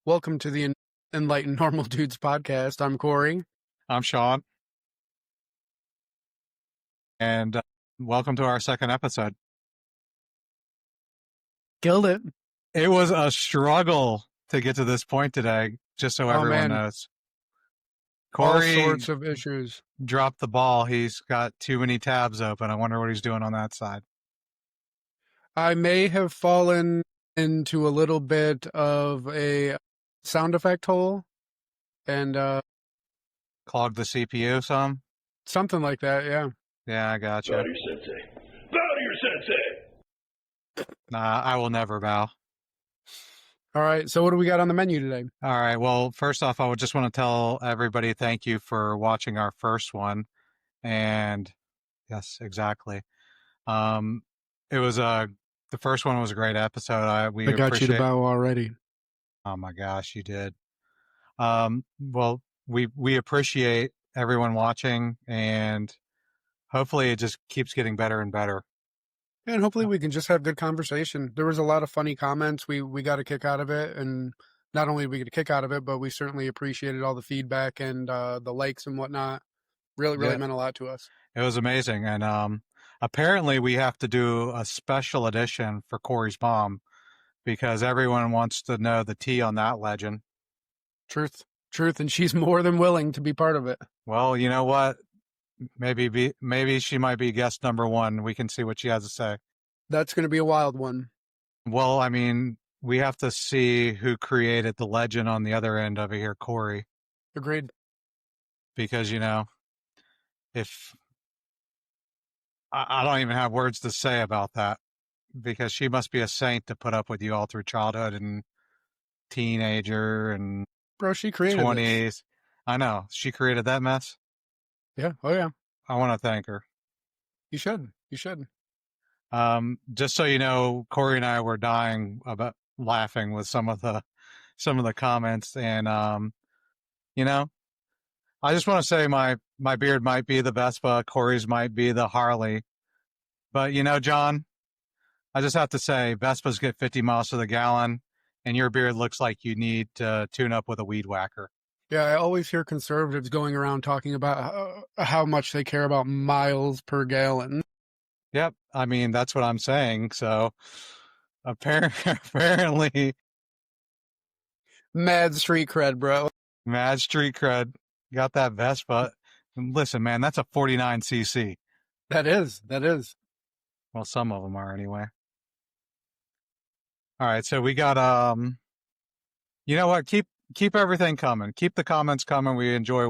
Welcome to the Enlightened Normal Dudes podcast. I'm Cory. I'm Sean. And welcome to our second episode. Killed it. It was a struggle to get to this point today, just so everyone knows. Cory all sorts of issues. Dropped the ball. He's got too many tabs open. I wonder what he's doing on that side. I may have fallen into a little bit of a sound effect hole and clogged the CPU some? Something like that, yeah. Yeah, I got you. Bow to your sensei. Bow to your sensei! Nah, I will never bow. All right, so what do we got on the menu today? All right, well, first off, I would just want to tell everybody thank you for watching our first one. And yes, exactly. It was the first one was a great episode. I got you to bow already. Oh my gosh, you did. Well, we appreciate everyone watching, and hopefully it just keeps getting better and better. And hopefully we can just have good conversation. There was a lot of funny comments. We got a kick out of it, and not only did we get a kick out of it, but we certainly appreciated all the feedback and the likes and whatnot. Really meant a lot to us. It was amazing. And apparently we have to do a special edition for Cory's mom because everyone wants to know the tea on that legend. Truth. And she's more than willing to be part of it. Well, you know what? Maybe she might be guest number one. We can see what she has to say. That's going to be a wild one. Well, I mean, we have to see who created the legend on the other end over here, Cory. Agreed. Because, if I don't even have words to say about that, because she must be a saint to put up with you all through childhood and teenager and bro, she created 20s. This. I know. She created that mess. Yeah. Oh, yeah. I want to thank her. You should. Just so you know, Cory and I were dying about laughing with some of the comments, and I just want to say my beard might be the Vespa, Cory's might be the Harley, but John, I just have to say Vespas get 50 miles to the gallon, and your beard looks like you need to tune up with a weed whacker. Yeah, I always hear conservatives going around talking about how much they care about miles per gallon. Yep, I mean, that's what I'm saying. So apparently mad street cred, bro. Mad street cred. Got that Vespa. Listen, man, that's a 49cc. That is. Well, some of them are anyway. All right, so we got you know what? Keep everything coming. Keep the comments coming. We enjoy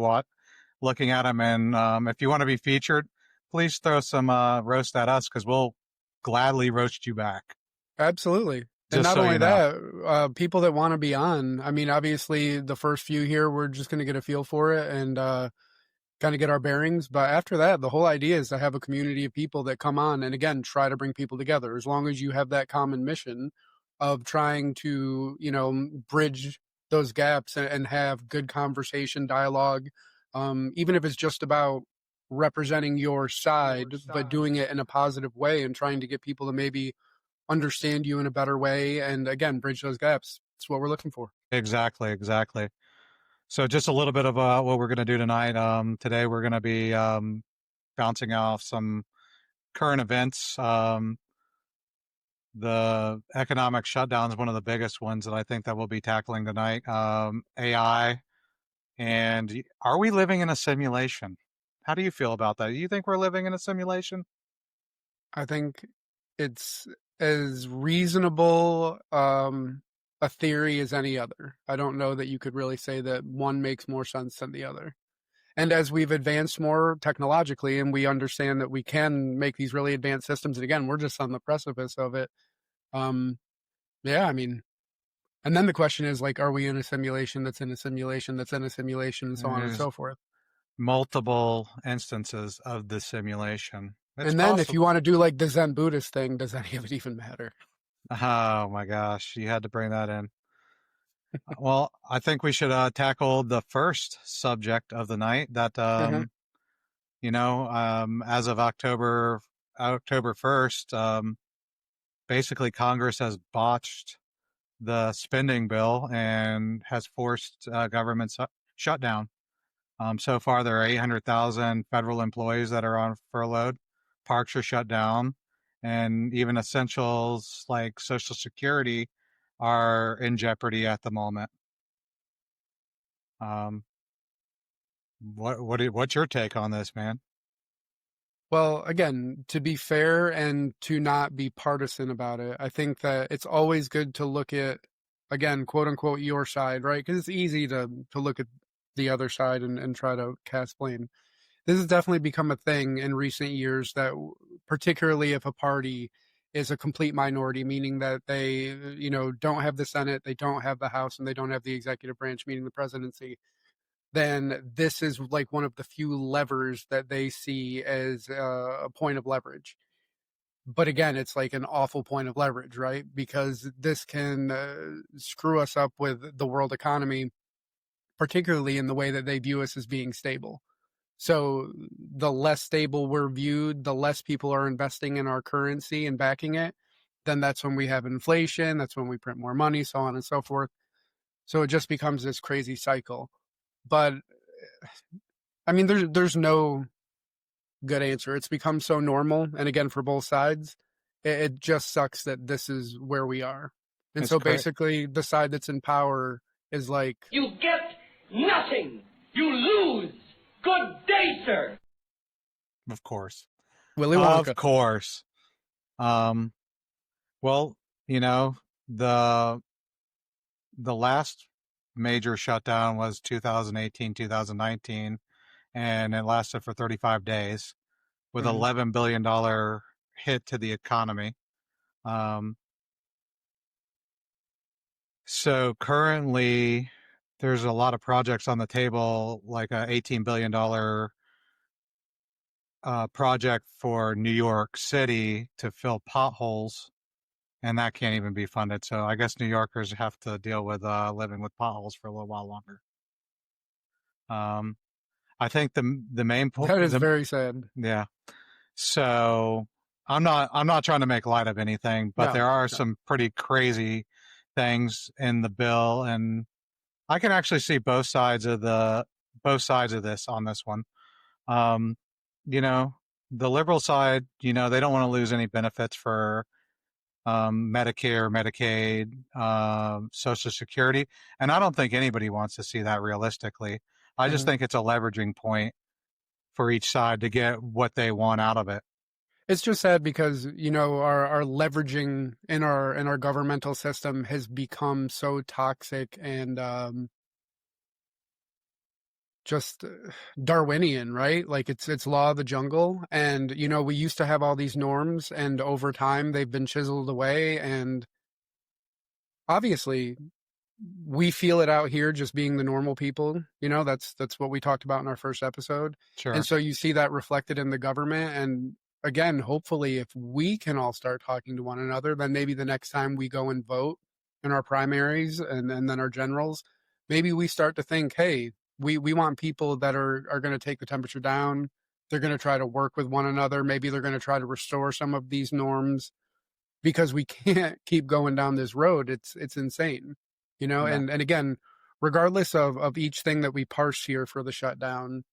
looking at them, and if you want to be featured, please throw some roast at us because we'll gladly roast you back. Absolutely. And not only that, people that want to be on, I mean, obviously the first few here, we're just going to get a feel for it and kind of get our bearings. But after that, the whole idea is to have a community of people that come on and, again, try to bring people together. As long as you have that common mission of trying to, bridge those gaps and have good conversation, dialogue, even if it's just about representing your side, but doing it in a positive way and trying to get people to maybe understand you in a better way and, again, bridge those gaps. That's what we're looking for. Exactly. So just a little bit of what we're going to do tonight. Today we're going to be bouncing off some current events. The economic shutdown is one of the biggest ones that I think that we'll be tackling tonight. AI. And are we living in a simulation? How do you feel about that? Do you think we're living in a simulation? I think it's as reasonable a theory as any other. I don't know that you could really say that one makes more sense than the other. And as we've advanced more technologically and we understand that we can make these really advanced systems, and again, we're just on the precipice of it. Yeah, I mean, and then the question is, like, are we in a simulation that's in a simulation that's in a simulation, and so on and so forth? Multiple instances of the simulation. It's and then possible. If you want to do like the Zen Buddhist thing, does any of it even matter? Oh my gosh, you had to bring that in. Well, I think we should tackle the first subject of the night that, as of October 1st, basically Congress has botched the spending bill and has forced government shutdown. So far, there are 800,000 federal employees that are on furloughed. Parks are shut down, and even essentials like Social Security are in jeopardy at the moment. What's your take on this, man? Well, again, to be fair and to not be partisan about it, I think that it's always good to look at, again, quote unquote, your side, right? Because it's easy to look at the other side and try to cast blame. This has definitely become a thing in recent years that, particularly if a party is a complete minority, meaning that they, don't have the Senate, they don't have the House, and they don't have the executive branch, meaning the presidency, then this is like one of the few levers that they see as a point of leverage. But again, it's like an awful point of leverage, right? Because this can screw us up with the world economy, particularly in the way that they view us as being stable. So the less stable we're viewed, the less people are investing in our currency and backing it. Then that's when we have inflation. That's when we print more money, so on and so forth. So it just becomes this crazy cycle. But I mean, there's no good answer. It's become so normal, and again, for both sides, it just sucks that this is where we are. And It's so basically, the side that's in power is like, you get nothing. You lose. Good day, sir. Of course. Willy Wonka. Of course. Well, the last major shutdown was 2018, 2019, and it lasted for 35 days with $11 billion hit to the economy. So currently, there's a lot of projects on the table, like a $18 billion project for New York City to fill potholes, and that can't even be funded. So I guess New Yorkers have to deal with living with potholes for a little while longer. I think the main point That is very sad. Yeah. So I'm not trying to make light of anything, but there are some pretty crazy things in the bill, and I can actually see both sides of this on this one. The liberal side, they don't want to lose any benefits for Medicare, Medicaid, Social Security, and I don't think anybody wants to see that realistically. I just think it's a leveraging point for each side to get what they want out of it. It's just sad because, our leveraging in our governmental system has become so toxic and just Darwinian, right? Like it's law of the jungle. And, we used to have all these norms, and over time they've been chiseled away. And obviously we feel it out here just being the normal people. That's what we talked about in our first episode. Sure. And so you see that reflected in the government. And again, hopefully if we can all start talking to one another, then maybe the next time we go and vote in our primaries and then our generals, maybe we start to think, hey, we want people that are going to take the temperature down. They're going to try to work with one another. Maybe they're going to try to restore some of these norms, because we can't keep going down this road. It's insane, Yeah. and again, regardless of each thing that we parse here for the shutdown,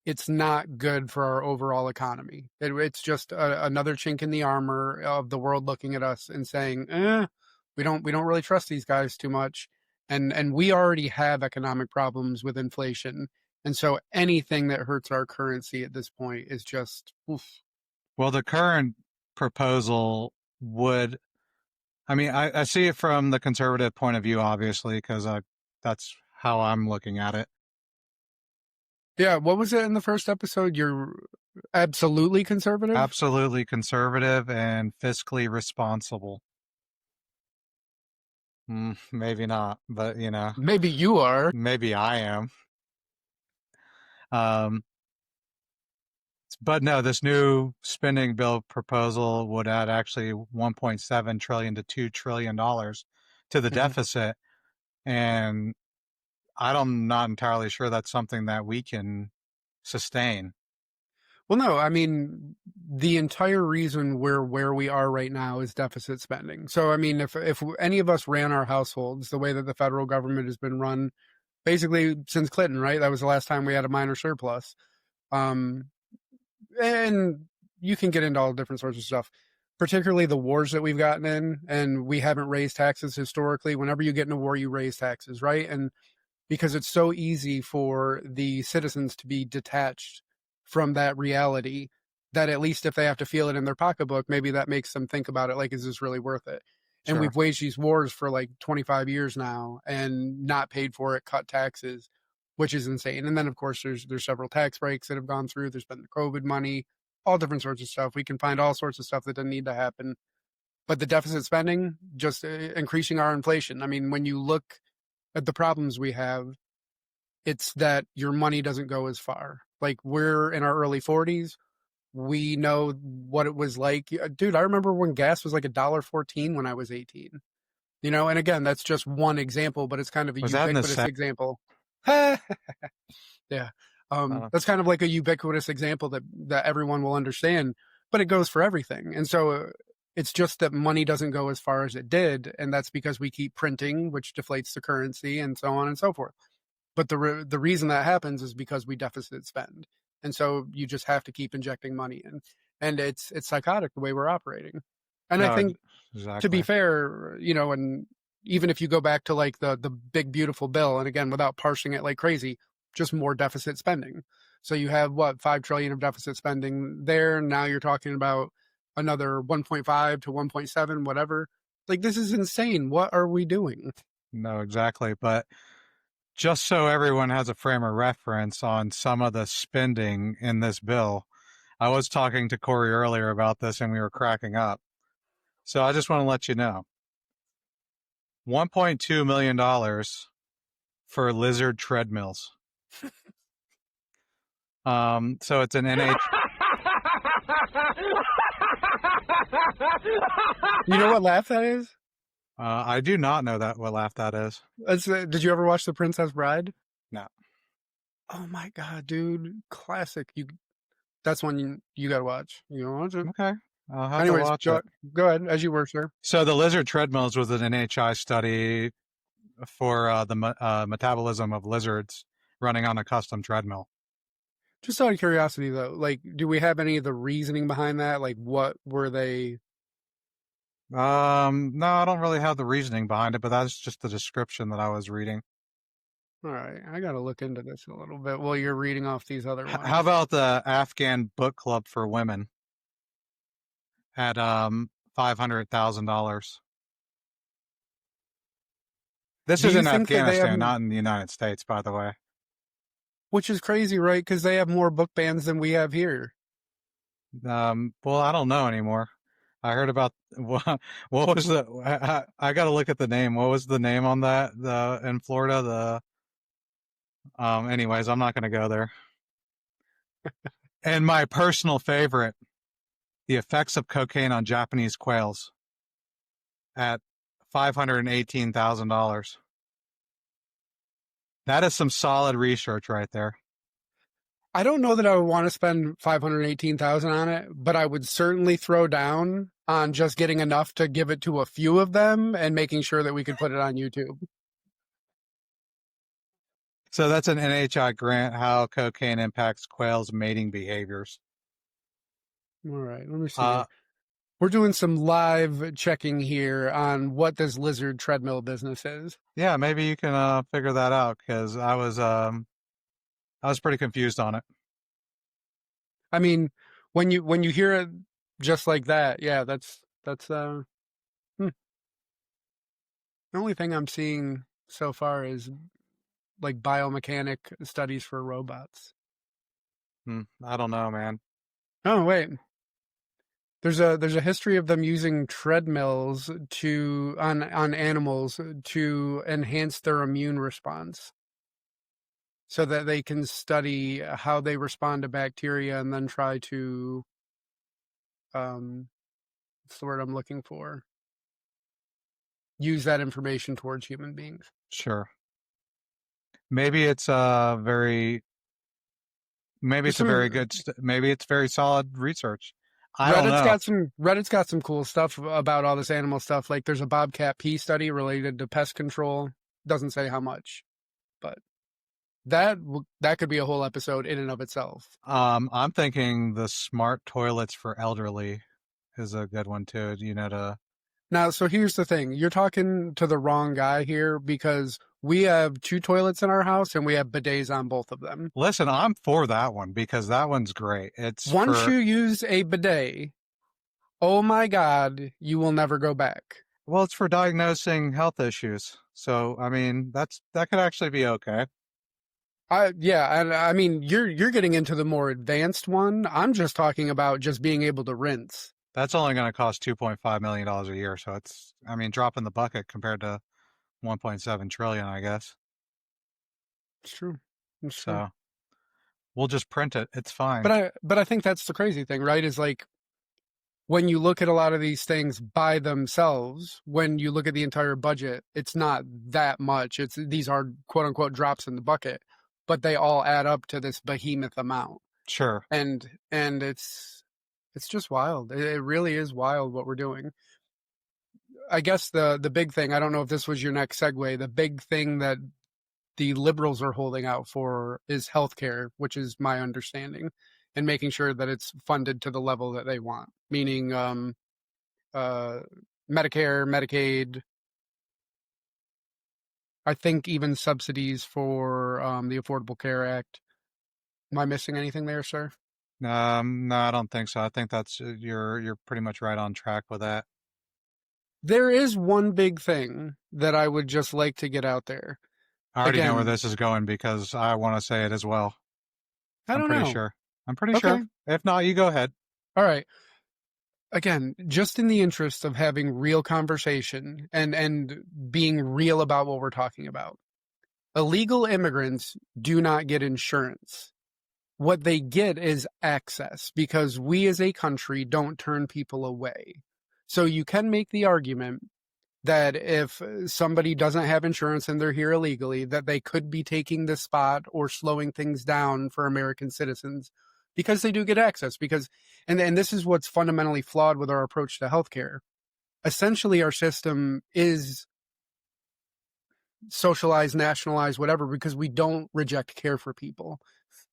it's not good for our overall economy. It's just another chink in the armor of the world looking at us and saying, we don't really trust these guys too much. And we already have economic problems with inflation. And so anything that hurts our currency at this point is just, oof. Well, the current proposal would, I see it from the conservative point of view, obviously, because that's how I'm looking at it. Yeah, what was it in the first episode? You're absolutely conservative? Absolutely conservative and fiscally responsible. Maybe not, but Maybe you are. maybe I am. But no, this new spending bill proposal would add actually $1.7 trillion to $2 trillion to the deficit, and I'm not entirely sure that's something that we can sustain. Well, no, I mean, the entire reason we're where we are right now is deficit spending. So, I mean, if any of us ran our households the way that the federal government has been run, basically since Clinton, right? That was the last time we had a minor surplus. Um, and you can get into all different sorts of stuff, particularly the wars that we've gotten in, and we haven't raised taxes historically. Whenever you get in a war, you raise taxes, right? And because it's so easy for the citizens to be detached from that reality, that at least if they have to feel it in their pocketbook, maybe that makes them think about it like, is this really worth it? And Sure. we've waged these wars for like 25 years now and not paid for it, cut taxes, which is insane. And then, of course, there's several tax breaks that have gone through. There's been the COVID money, all different sorts of stuff. We can find all sorts of stuff that doesn't need to happen. But the deficit spending, just increasing our inflation. I mean, when you look at the problems we have, it's that your money doesn't go as far. Like, we're in our early 40s. We know what it was like. Dude, I remember when gas was like $1.14 when I was 18. You know, and again, that's just one example, but it's kind of a ubiquitous example. Yeah. That's kind of like a ubiquitous example that everyone will understand, but it goes for everything. And so it's just that money doesn't go as far as it did. And that's because we keep printing, which deflates the currency and so on and so forth. But the reason that happens is because we deficit spend. And so you just have to keep injecting money in. And it's psychotic the way we're operating. And I think, to be fair, you know, and even if you go back to like the big, beautiful bill, and again, without parsing it like crazy, just more deficit spending. So you have what, 5 trillion of deficit spending there. Now you're talking about another 1.5 to 1.7, whatever. Like, this is insane. What are we doing? No, exactly. But just so everyone has a frame of reference on some of the spending in this bill, I was talking to Cory earlier about this and we were cracking up. So I just want to let you know. $1.2 million for lizard treadmills. So it's an NH. You know what laugh that is? I do not know what laugh that is. Did you ever watch The Princess Bride? No. Oh my god, dude! Classic. That's one you gotta watch. You gotta watch it. Okay. I'll have to watch it. Go ahead, as you were, sir. So the lizard treadmills was an NHI study for the metabolism of lizards running on a custom treadmill. Just out of curiosity, though, like, do we have any of the reasoning behind that? Like, what were they? No, I don't really have the reasoning behind it, but that's just the description that I was reading. All right, I got to look into this a little bit while you're reading off these other ones. How about the Afghan book club for women at $500,000? This is in Afghanistan, not in the United States, by the way. Which is crazy, right? Because they have more book bans than we have here. Well, I don't know anymore. I heard about what was the? I got to look at the name. What was the name on that? In Florida, anyways, I'm not going to go there. And my personal favorite, the effects of cocaine on Japanese quails at $518,000. That is some solid research right there. I don't know that I would want to spend $518,000 on it, but I would certainly throw down on just getting enough to give it to a few of them and making sure that we could put it on YouTube. So that's an NHI grant, how cocaine impacts quails' mating behaviors. All right, let me see. We're doing some live checking here on what this lizard treadmill business is. Yeah, maybe you can figure that out, because I was pretty confused on it. I mean, when you hear it just like that, yeah, that's The only thing I'm seeing so far is like biomechanic studies for robots. I don't know, man. Oh, wait. There's a history of them using treadmills on animals to enhance their immune response, so that they can study how they respond to bacteria and then try to what's the word I'm looking for? Use that information towards human beings. Sure. Maybe it's maybe There's it's a very some good, maybe it's very solid research. I don't know. Reddit's got some cool stuff about all this animal stuff. Like there's a bobcat pea study related to pest control. Doesn't say how much, but that could be a whole episode in and of itself. I'm thinking the smart toilets for elderly is a good one too. Now, so here's the thing. You're talking to the wrong guy here because we have 2 toilets in our house and we have bidets on both of them. Listen, I'm for that one because that one's great. Once you use a bidet, oh my God, you will never go back. Well, it's for diagnosing health issues. So, I mean, that could actually be okay. I mean, you're getting into the more advanced one. I'm just talking about just being able to rinse. That's only going to cost $2.5 million a year. So drop in the bucket compared to 1.7 trillion, I guess. It's true. It's so true. We'll just print it. It's fine. But I think that's the crazy thing, right? Is like when you look at a lot of these things by themselves, when you look at the entire budget, it's not that much. These are quote unquote drops in the bucket, but they all add up to this behemoth amount. Sure. And it's just wild. It really is wild what we're doing. I guess the big thing, I don't know if this was your next segue, the big thing that the liberals are holding out for is healthcare, which is my understanding, and making sure that it's funded to the level that they want, meaning Medicare, Medicaid, I think even subsidies for the Affordable Care Act. Am I missing anything there, sir? No, I don't think so. I think that's you're pretty much right on track with that. There is one big thing that I would just like to get out there. I already know where this is going because I want to say it as well. I'm pretty sure. I'm pretty sure. If not, you go ahead. All right. Again, just in the interest of having real conversation and being real about what we're talking about, illegal immigrants do not get insurance. What they get is access because we as a country don't turn people away. So you can make the argument that if somebody doesn't have insurance and they're here illegally, that they could be taking the spot or slowing things down for American citizens because they do get access. Because, and this is what's fundamentally flawed with our approach to healthcare. Essentially, our system is socialized, nationalized, whatever, because we don't reject care for people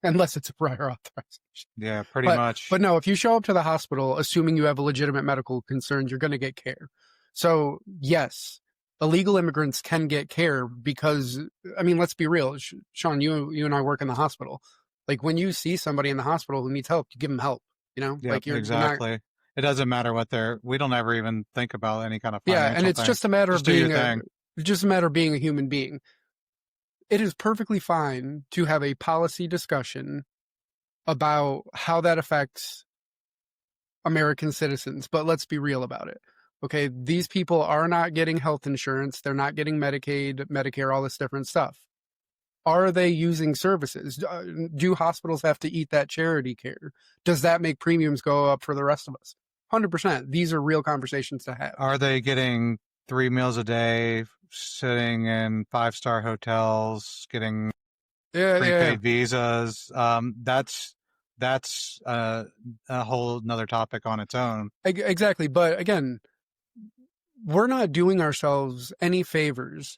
unless it's a prior authorization. Yeah, pretty much. But no, if you show up to the hospital, assuming you have a legitimate medical concern, you're going to get care. So yes, illegal immigrants can get care because, I mean, let's be real. Sean, you and I work in the hospital. Like when you see somebody in the hospital who needs help, you give them help, you know? Yep, like exactly. It doesn't matter what we don't ever even think about any kind of financial and it's thing. just a matter of being a human being. It is perfectly fine to have a policy discussion about how that affects American citizens, but let's be real about it. Okay, these people are not getting health insurance. They're not getting Medicaid, Medicare, all this different stuff. Are they using services? Do hospitals have to eat that charity care? Does that make premiums go up for the rest of us? 100%. These are real conversations to have. Are they getting 3 meals a day, sitting in 5-star hotels, getting prepaid visas? That's a whole nother topic on its own. Exactly. But again, we're not doing ourselves any favors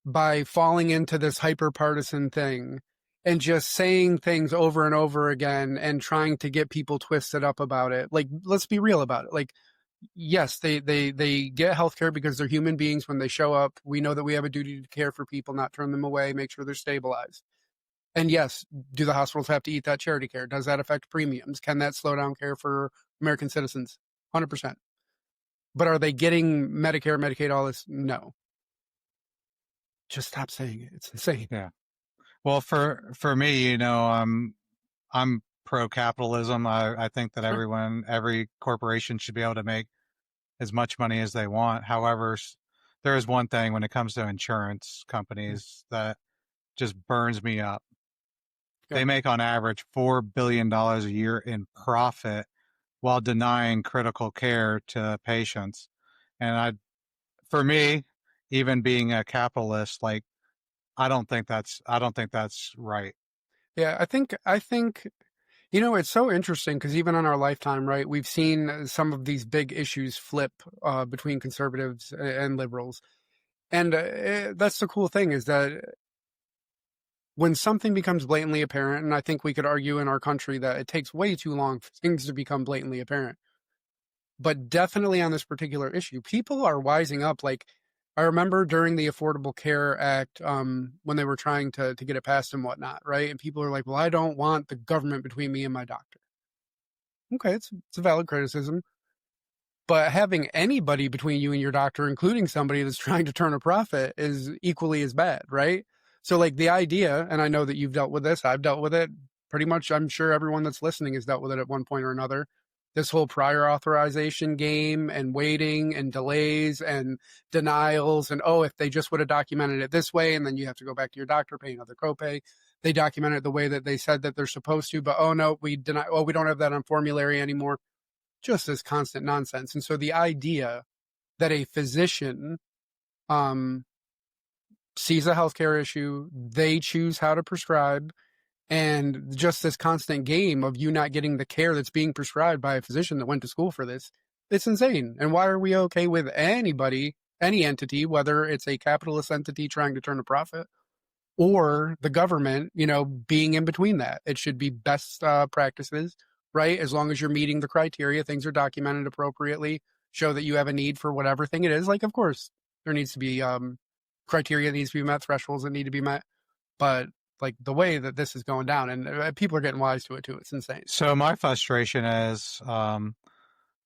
by falling into this hyper partisan thing and just saying things over and over again and trying to get people twisted up about it. Like, let's be real about it. Like, yes, they get healthcare because they're human beings when they show up. We know that we have a duty to care for people, not turn them away, make sure they're stabilized. And yes, do the hospitals have to eat that charity care? Does that affect premiums? Can that slow down care for American citizens? 100%. But are they getting Medicare, Medicaid, all this? No. Just stop saying it. It's insane. Yeah. Well, for me, you know, I'm pro capitalism. I think that every corporation should be able to make as much money as they want. However, there is one thing when it comes to insurance companies that just burns me up. Yeah. They make on average $4 billion a year in profit while denying critical care to patients. And for me, even being a capitalist, like, I don't think that's right. Yeah, I think You know, it's so interesting because even on our lifetime, right, we've seen some of these big issues flip between conservatives and liberals. And that's the cool thing is that when something becomes blatantly apparent, and I think we could argue in our country that it takes way too long for things to become blatantly apparent, but definitely on this particular issue, people are wising up. Like, I remember during the Affordable Care Act, when they were trying to get it passed and whatnot, right? And people are like, well, I don't want the government between me and my doctor. Okay, it's a valid criticism. But having anybody between you and your doctor, including somebody that's trying to turn a profit, is equally as bad, right? So, like, the idea, and I know that you've dealt with this, I've dealt with it pretty much. I'm sure everyone that's listening has dealt with it at one point or another. This whole prior authorization game and waiting and delays and denials. And, oh, if they just would have documented it this way, and then you have to go back to your doctor, pay another copay. They document it the way that they said that they're supposed to, but, oh, no, we deny. Oh, we don't have that on formulary anymore. Just this constant nonsense. And so the idea that a physician sees a healthcare issue, they choose how to prescribe, and just this constant game of you not getting the care that's being prescribed by a physician that went to school for this, it's insane. And why are we okay with anybody, any entity, whether it's a capitalist entity trying to turn a profit or the government, being in between that? It should be best practices, right? As long as you're meeting the criteria, things are documented appropriately, show that you have a need for whatever thing it is. Like, of course, there needs to be criteria that needs to be met, thresholds that need to be met. But like the way that this is going down, and people are getting wise to it too. It's insane. So my frustration is, I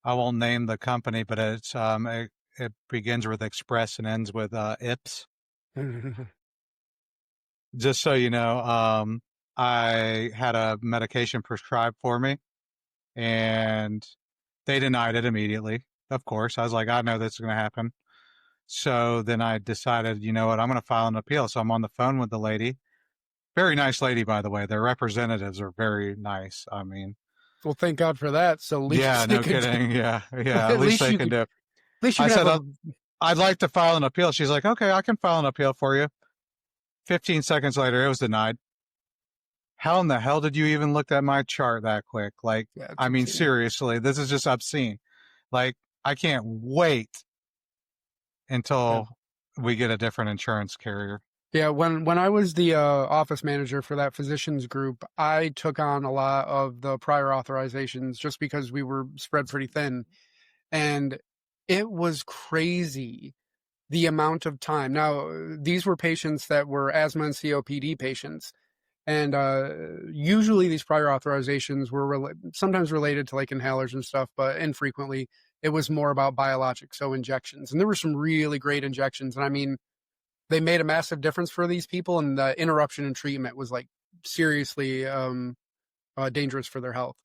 won't name the company, but it begins with Express and ends with IPS. Just so you know, I had a medication prescribed for me, and they denied it immediately. Of course, I was like, I know this is going to happen. So then I decided, you know what, I'm going to file an appeal. So I'm on the phone with the lady. Very nice lady, by the way. Their representatives are very nice. I mean, well, thank God for that. So at least yeah, no kidding. Yeah. At least they can do it. At least you I can said, I'd like to file an appeal. She's like, okay, I can file an appeal for you. 15 seconds later, it was denied. How in the hell did you even look at my chart that quick? Like, yeah, I mean, seriously, this is just obscene. Like, I can't wait until we get a different insurance carrier. Yeah, when I was the office manager for that physicians group, I took on a lot of the prior authorizations just because we were spread pretty thin. And it was crazy the amount of time. Now, these were patients that were asthma and COPD patients. And usually these prior authorizations were sometimes related to like inhalers and stuff, but infrequently it was more about biologics, so injections. And there were some really great injections. And I mean, they made a massive difference for these people, and the interruption in treatment was like seriously dangerous for their health.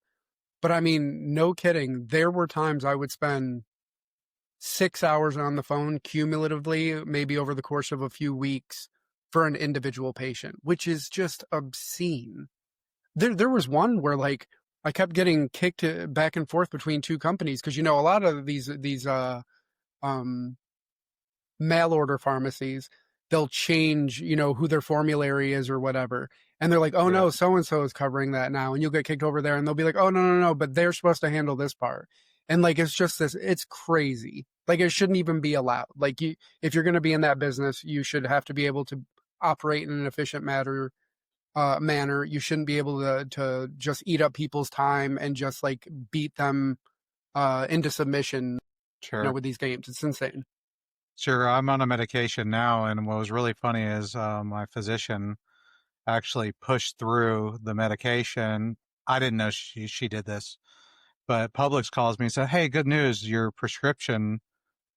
But I mean, no kidding. There were times I would spend 6 hours on the phone cumulatively, maybe over the course of a few weeks for an individual patient, which is just obscene. There was one where like I kept getting kicked back and forth between two companies because, a lot of these mail order pharmacies, they'll change, who their formulary is or whatever. And they're like, oh, no, so-and-so is covering that now. And you'll get kicked over there and they'll be like, oh, no, but they're supposed to handle this part. And like, it's just it's crazy. Like, it shouldn't even be allowed. Like, if you're going to be in that business, you should have to be able to operate in an efficient manner. You shouldn't be able to just eat up people's time and just like beat them into submission. Sure. With these games. It's insane. Sure. I'm on a medication now, and what was really funny is my physician actually pushed through the medication. I didn't know she did this, but Publix calls me and said, hey, good news, your prescription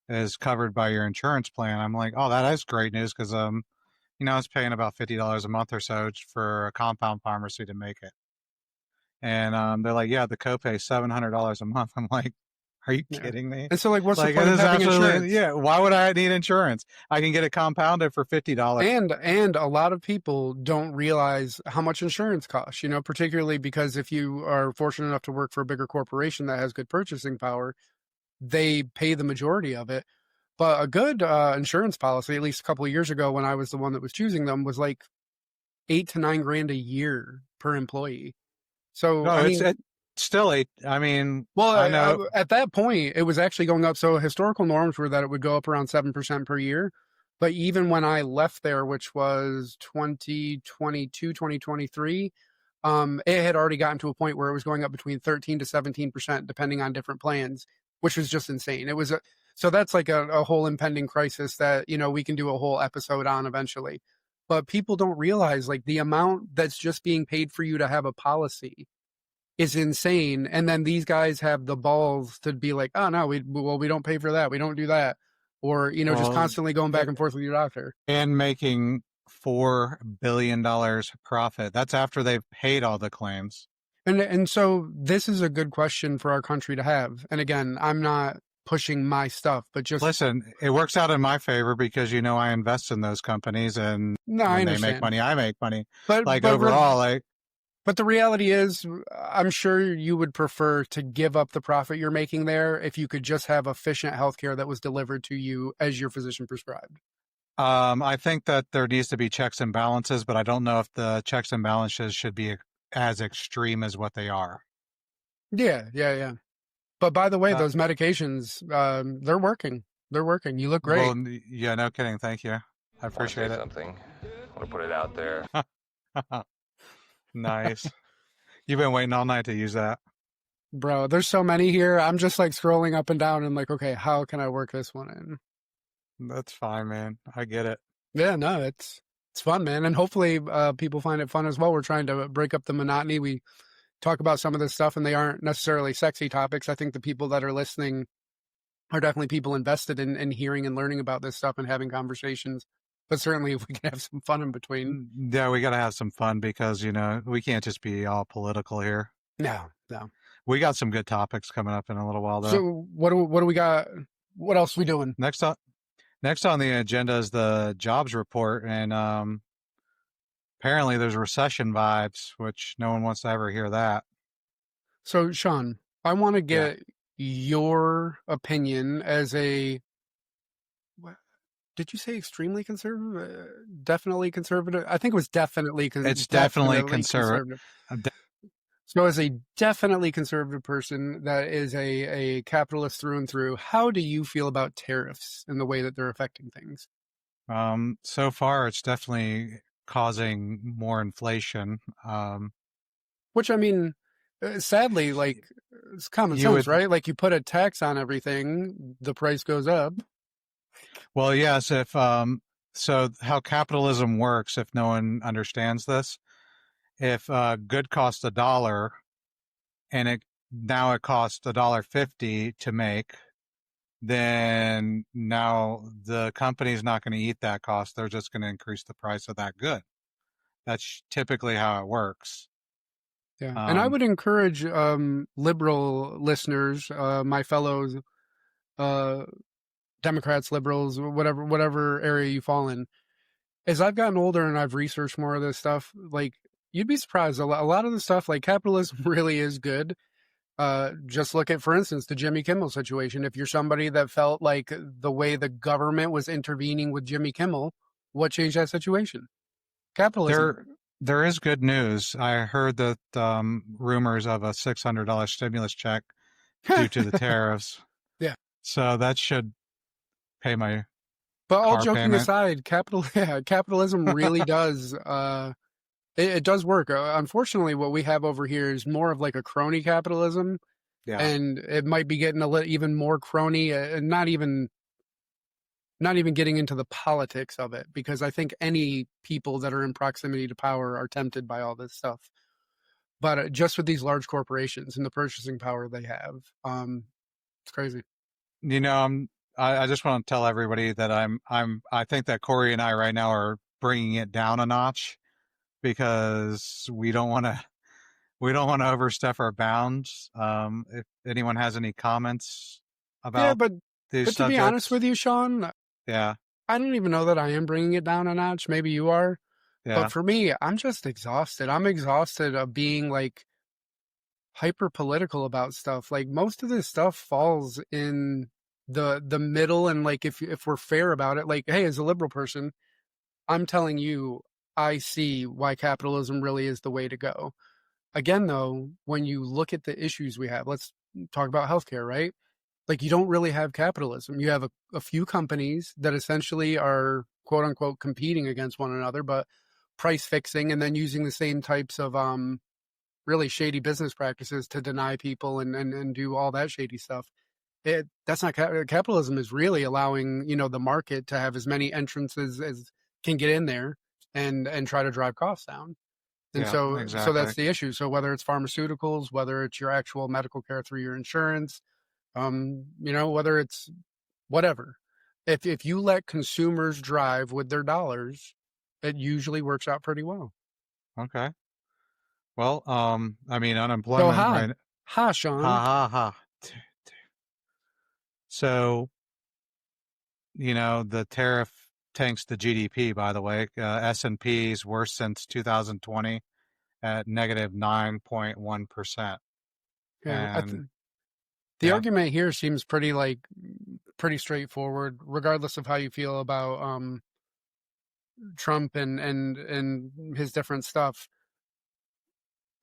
is covered by your insurance plan. I'm like, oh, that is great news because I was paying about $50 a month or so for a compound pharmacy to make it. And they're like, yeah, the copay is $700 a month. I'm like, are you kidding me? And so, like, what's the point of having insurance? Yeah, why would I need insurance? I can get it compounded for $50. And a lot of people don't realize how much insurance costs, particularly because if you are fortunate enough to work for a bigger corporation that has good purchasing power, they pay the majority of it. But a good insurance policy, at least a couple of years ago when I was the one that was choosing them, was like $8,000 to $9,000 a year per employee. So, No, I it's mean, still I mean, well, I know. at that point, it was actually going up. So historical norms were that it would go up around 7% per year. But even when I left there, which was 2022, 2023, it had already gotten to a point where it was going up between 13 to 17%, depending on different plans, which was just insane. It was so that's like a whole impending crisis that, you know, we can do a whole episode on eventually. But people don't realize like the amount that's just being paid for you to have a policy is insane. And then these guys have the balls to be like, oh no, we don't pay for that. We don't do that. Or, you know, just Well, constantly going back and forth with your doctor. and making $4 billion profit. That's after they've paid all the claims. And so this is a good question for our country to have. And again, I'm not pushing my stuff, but just listen, it works out in my favor because, you know, I invest in those companies, and no, I when they understand. make money, I make money. But like overall, like, but the reality is, I'm sure you would prefer to give up the profit you're making there if you could just have efficient healthcare that was delivered to you as your physician prescribed. I think that there needs to be checks and balances, but I don't know if the checks and balances should be as extreme as what they are. Yeah. But by the way, those medications, they're working. They're working. You look great. Well, yeah, no kidding. Thank you. I appreciate it. Something. I want to put it out there. Nice. You've been waiting all night to use that. Bro, there's so many here. I'm just like scrolling up and down and like, okay, how can I work this one in? That's fine, man. I get it. Yeah, no, it's fun, man. And hopefully people find it fun as well. We're trying to break up the monotony. We talk about some of this stuff and they aren't necessarily sexy topics. I think the people that are listening are definitely people invested in hearing and learning about this stuff and having conversations. But certainly if we can have some fun in between. Yeah, we got to have some fun because, you know, we can't just be all political here. No. We got some good topics coming up in a little while, though. So what do we got? What else are we doing? Next on the agenda is the jobs report, and apparently there's recession vibes, which no one wants to ever hear that. So, Sean, I want to get your opinion as a, did you say extremely conservative? Definitely conservative? I think it was definitely conservative. It's definitely conservative. So as a definitely conservative person that is a capitalist through and through, how do you feel about tariffs and the way that they're affecting things? So far, it's definitely causing more inflation. Which, I mean, sadly, like, it's common sense, right? Like, you put a tax on everything, the price goes up. Well, yes, if so how capitalism works, if no one understands this, if a good costs $1 and it costs $1.50 to make, then now the company's not going to eat that cost. They're just going to increase the price of that good. That's typically how it works. Yeah, and I would encourage liberal listeners, my fellows, Democrats, liberals, whatever area you fall in. As I've gotten older and I've researched more of this stuff, like, you'd be surprised. A lot of the stuff, like, capitalism really is good. Just look at, for instance, the Jimmy Kimmel situation. If you're somebody that felt like the way the government was intervening with Jimmy Kimmel, what changed that situation? Capitalism. There is good news. I heard that rumors of a $600 stimulus check due to the tariffs. Yeah. So that should pay my But all joking payment aside, capitalism really does. It does work. Unfortunately, what we have over here is more of like a crony capitalism. Yeah. And it might be getting even more crony, and not even getting into the politics of it, because I think any people that are in proximity to power are tempted by all this stuff. But just with these large corporations and the purchasing power they have, it's crazy. You know, I just want to tell everybody that I think that Cory and I right now are bringing it down a notch, because we don't want to overstep our bounds. If anyone has any comments about but these to be honest with you, Sean, yeah, I don't even know that I am bringing it down a notch. Maybe you are. Yeah. But for me, I'm just exhausted. I'm exhausted of being like hyper political about stuff. Like, most of this stuff falls in the middle, and like if we're fair about it, like, hey, as a liberal person, I'm telling you, I see why capitalism really is the way to go. again, though, when you look at the issues we have, let's talk about healthcare, right? Like, you don't really have capitalism. You have a few companies that essentially are quote unquote competing against one another, but price fixing and then using the same types of really shady business practices to deny people and do all that shady stuff. That's not capitalism is really allowing, you know, the market to have as many entrances as can get in there and try to drive costs down. And Yeah, so exactly. that's the issue. So whether it's pharmaceuticals, whether it's your actual medical care through your insurance, you know, whether it's whatever, if you let consumers drive with their dollars, it usually works out pretty well. Okay. Well, I mean, So unemployment ha right. ha, Sean. Ha ha ha. So, you know, the tariff tanks the GDP, by the way. S&P's worse since 2020 at negative 9.1%. Yeah, And the yeah, argument here seems pretty straightforward, regardless of how you feel about Trump and his different stuff.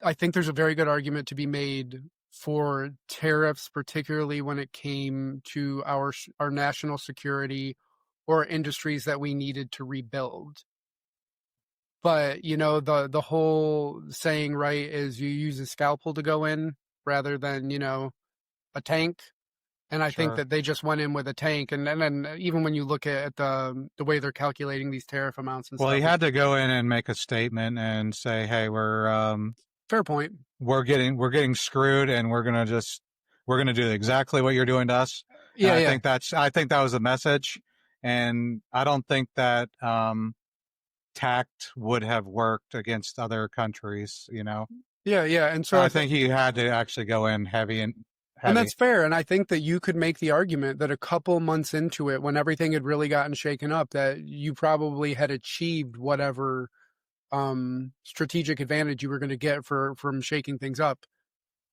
I think there's a very good argument to be made for tariffs, particularly when it came to our national security or industries that we needed to rebuild. But, you know, the whole saying, right, is you use a scalpel to go in rather than, you know, a tank. And I think sure. that they just went in with a tank. And then even when you look at the way they're calculating these tariff amounts and Well, stuff, he had to go in and make a statement and say, "Hey, fair point. we're getting screwed, and we're gonna do exactly what you're doing to us." And Yeah, I yeah. think that was the message, and I don't think that tact would have worked against other countries. You know, Yeah, yeah. And so I think he had to actually go in heavy and and heavy. that's fair. And I think that you could make the argument that a couple months into it, when everything had really gotten shaken up, that you probably had achieved whatever strategic advantage you were going to get from shaking things up.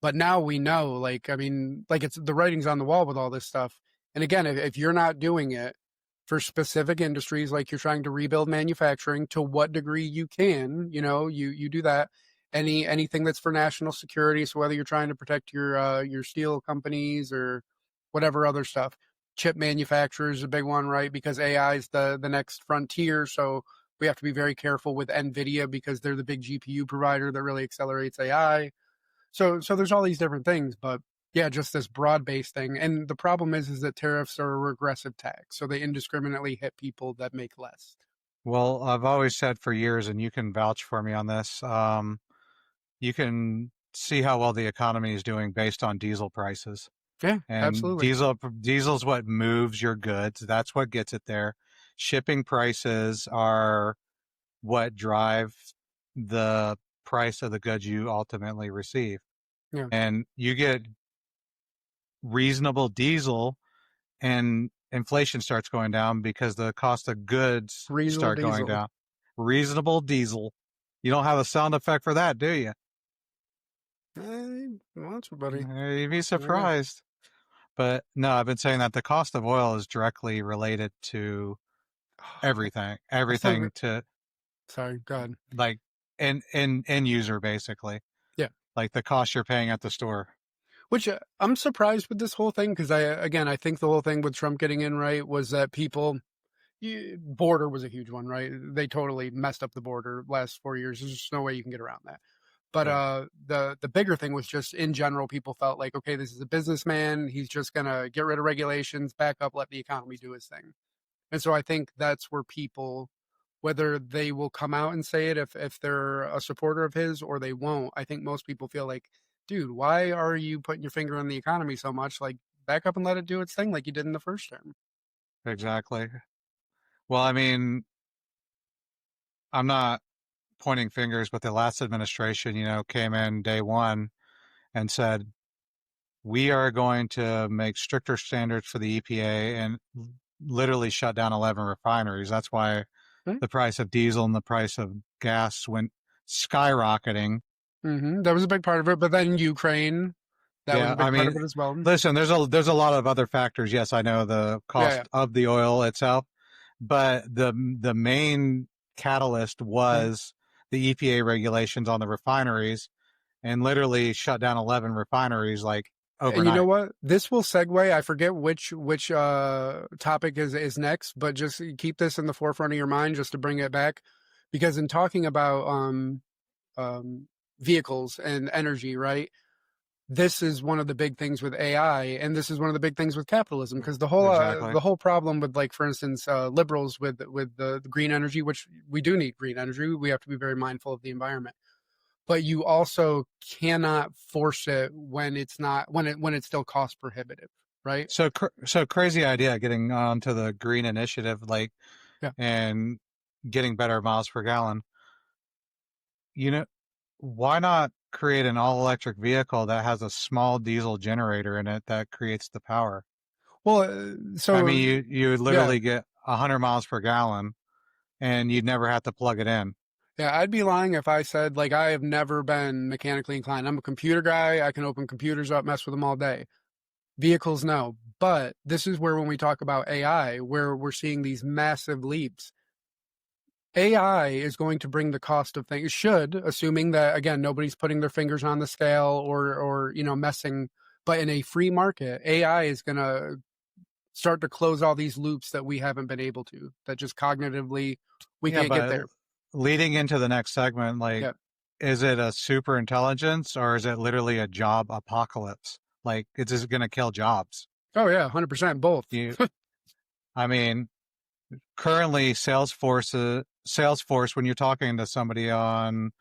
But now we know, like, I mean, like, it's the writing's on the wall with all this stuff. And again, if you're not doing it for specific industries, like you're trying to rebuild manufacturing to what degree you can, you know, you do that. Anything that's for national security, so whether you're trying to protect your steel companies or whatever other stuff, chip manufacturers is a big one, right? Because AI is the next frontier, so we have to be very careful with NVIDIA because they're the big GPU provider that really accelerates AI. So there's all these different things, but yeah, just this broad-based thing. And the problem is that tariffs are a regressive tax, so they indiscriminately hit people that make less. Well, I've always said for years, and you can vouch for me on this. You can see how well the economy is doing based on diesel prices. Yeah, And absolutely. diesel's what moves your goods. That's what gets it there. Shipping prices are what drive the price of the goods you ultimately receive. Yeah. And you get reasonable diesel and inflation starts going down because the cost of goods Reasonable start going diesel. down. Reasonable diesel. You don't have a sound effect for that, do you? Well, buddy. You'd be surprised. But no, I've been saying that the cost of oil is directly related to everything. Everything to Sorry, go ahead. like end user basically. Yeah. Like the cost you're paying at the store. Which I'm surprised with this whole thing because I think the whole thing with Trump getting in, right, was that border was a huge one, right? They totally messed up the border last 4 years. There's just no way you can get around that. But the bigger thing was just in general, people felt like, okay, this is a businessman. He's just gonna get rid of regulations, back up, let the economy do his thing. And so I think that's where people, whether they will come out and say it if they're a supporter of his or they won't, I think most people feel like, dude, why are you putting your finger on the economy so much? Like, back up and let it do its thing like you did in the first term. Exactly. Well, I mean, I'm not pointing fingers, but the last administration, you know, came in day one and said, we are going to make stricter standards for the EPA and literally shut down 11 refineries. That's why the price of diesel and the price of gas went skyrocketing. Mm-hmm. That was a big part of it. But then Ukraine, that was a big part of it as well. Listen, there's a lot of other factors. Yes, I know the cost of the oil itself, but the main catalyst was the EPA regulations on the refineries. and literally shut down 11 refineries like overnight. And you know what? This will segue. I forget which topic is next, but just keep this in the forefront of your mind just to bring it back, because in talking about vehicles and energy, right? This is one of the big things with AI, and this is one of the big things with capitalism, because the whole problem with, like, for instance, liberals with the green energy, which we do need green energy. We have to be very mindful of the environment, but you also cannot force it when it's still cost prohibitive, right? So crazy idea getting onto the green initiative, like, Yeah. and getting better miles per gallon. You know, why not create an all-electric vehicle that has a small diesel generator in it that creates the power? Well, so I mean, you would literally get 100 miles per gallon, and you'd never have to plug it in. yeah, I'd be lying if I said, like, I have never been mechanically inclined. I'm a computer guy. I can open computers up, mess with them all day. Vehicles, no. But this is where, when we talk about AI, where we're seeing these massive leaps, AI is going to bring the cost of things, assuming that, again, nobody's putting their fingers on the scale or messing. But in a free market, AI is going to start to close all these loops that we haven't been able to, that just cognitively we can't get there. Leading into the next segment, like, Yeah. Is it a super intelligence or is it literally a job apocalypse? Like, it's just going to kill jobs. Oh, yeah, 100% both. I mean, currently Salesforce, when you're talking to somebody on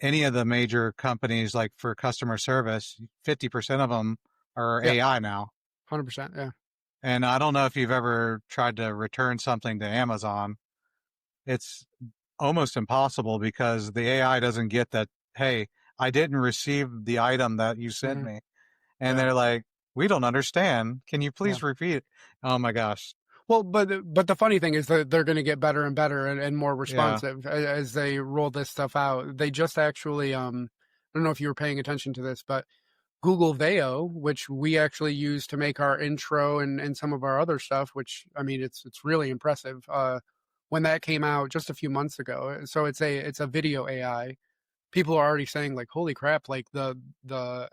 any of the major companies, like for customer service, 50% of them are AI now. 100%, yeah. And I don't know if you've ever tried to return something to Amazon. It's almost impossible because the AI doesn't get that, hey, I didn't receive the item that you sent me. And they're like, we don't understand. Can you please repeat it? Oh my gosh. Well, but the funny thing is that they're going to get better and better and more responsive as they roll this stuff out. They just actually, I don't know if you were paying attention to this, but Google Veo, which we actually use to make our intro and some of our other stuff, which, I mean, it's really impressive. When that came out just a few months ago, so it's a video AI. People are already saying, like, holy crap, like the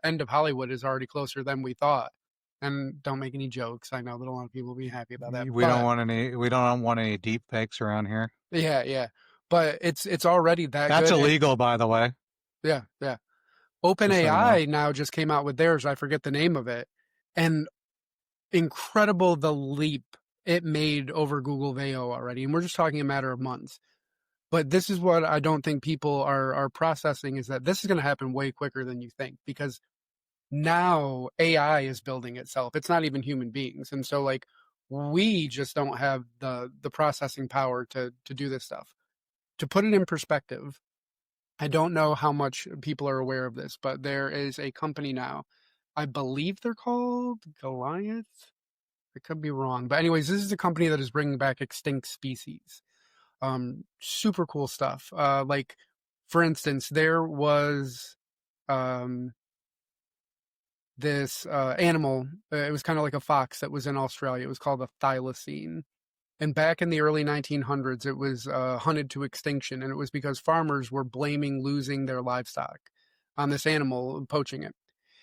end of Hollywood is already closer than we thought. And don't make any jokes. I know that a lot of people will be happy about that. We don't want any deep fakes around here. Yeah. But it's already that That's good. illegal, by the way. Yeah. OpenAI now just came out with theirs. I forget the name of it. And incredible the leap it made over Google Veo already. And we're just talking a matter of months. But this is what I don't think people are processing, is that this is going to happen way quicker than you think, because now AI is building itself. It's not even human beings. And so, like, we just don't have the processing power to do this stuff. To put it in perspective, I don't know how much people are aware of this, but there is a company now, I believe they're called Goliath. I could be wrong. But anyways, this is a company that is bringing back extinct species. Super cool stuff. Like, for instance, there was this animal. It was kind of like a fox that was in Australia. It was called a thylacine. And back in the early 1900s, it was hunted to extinction. And it was because farmers were blaming losing their livestock on this animal, poaching it.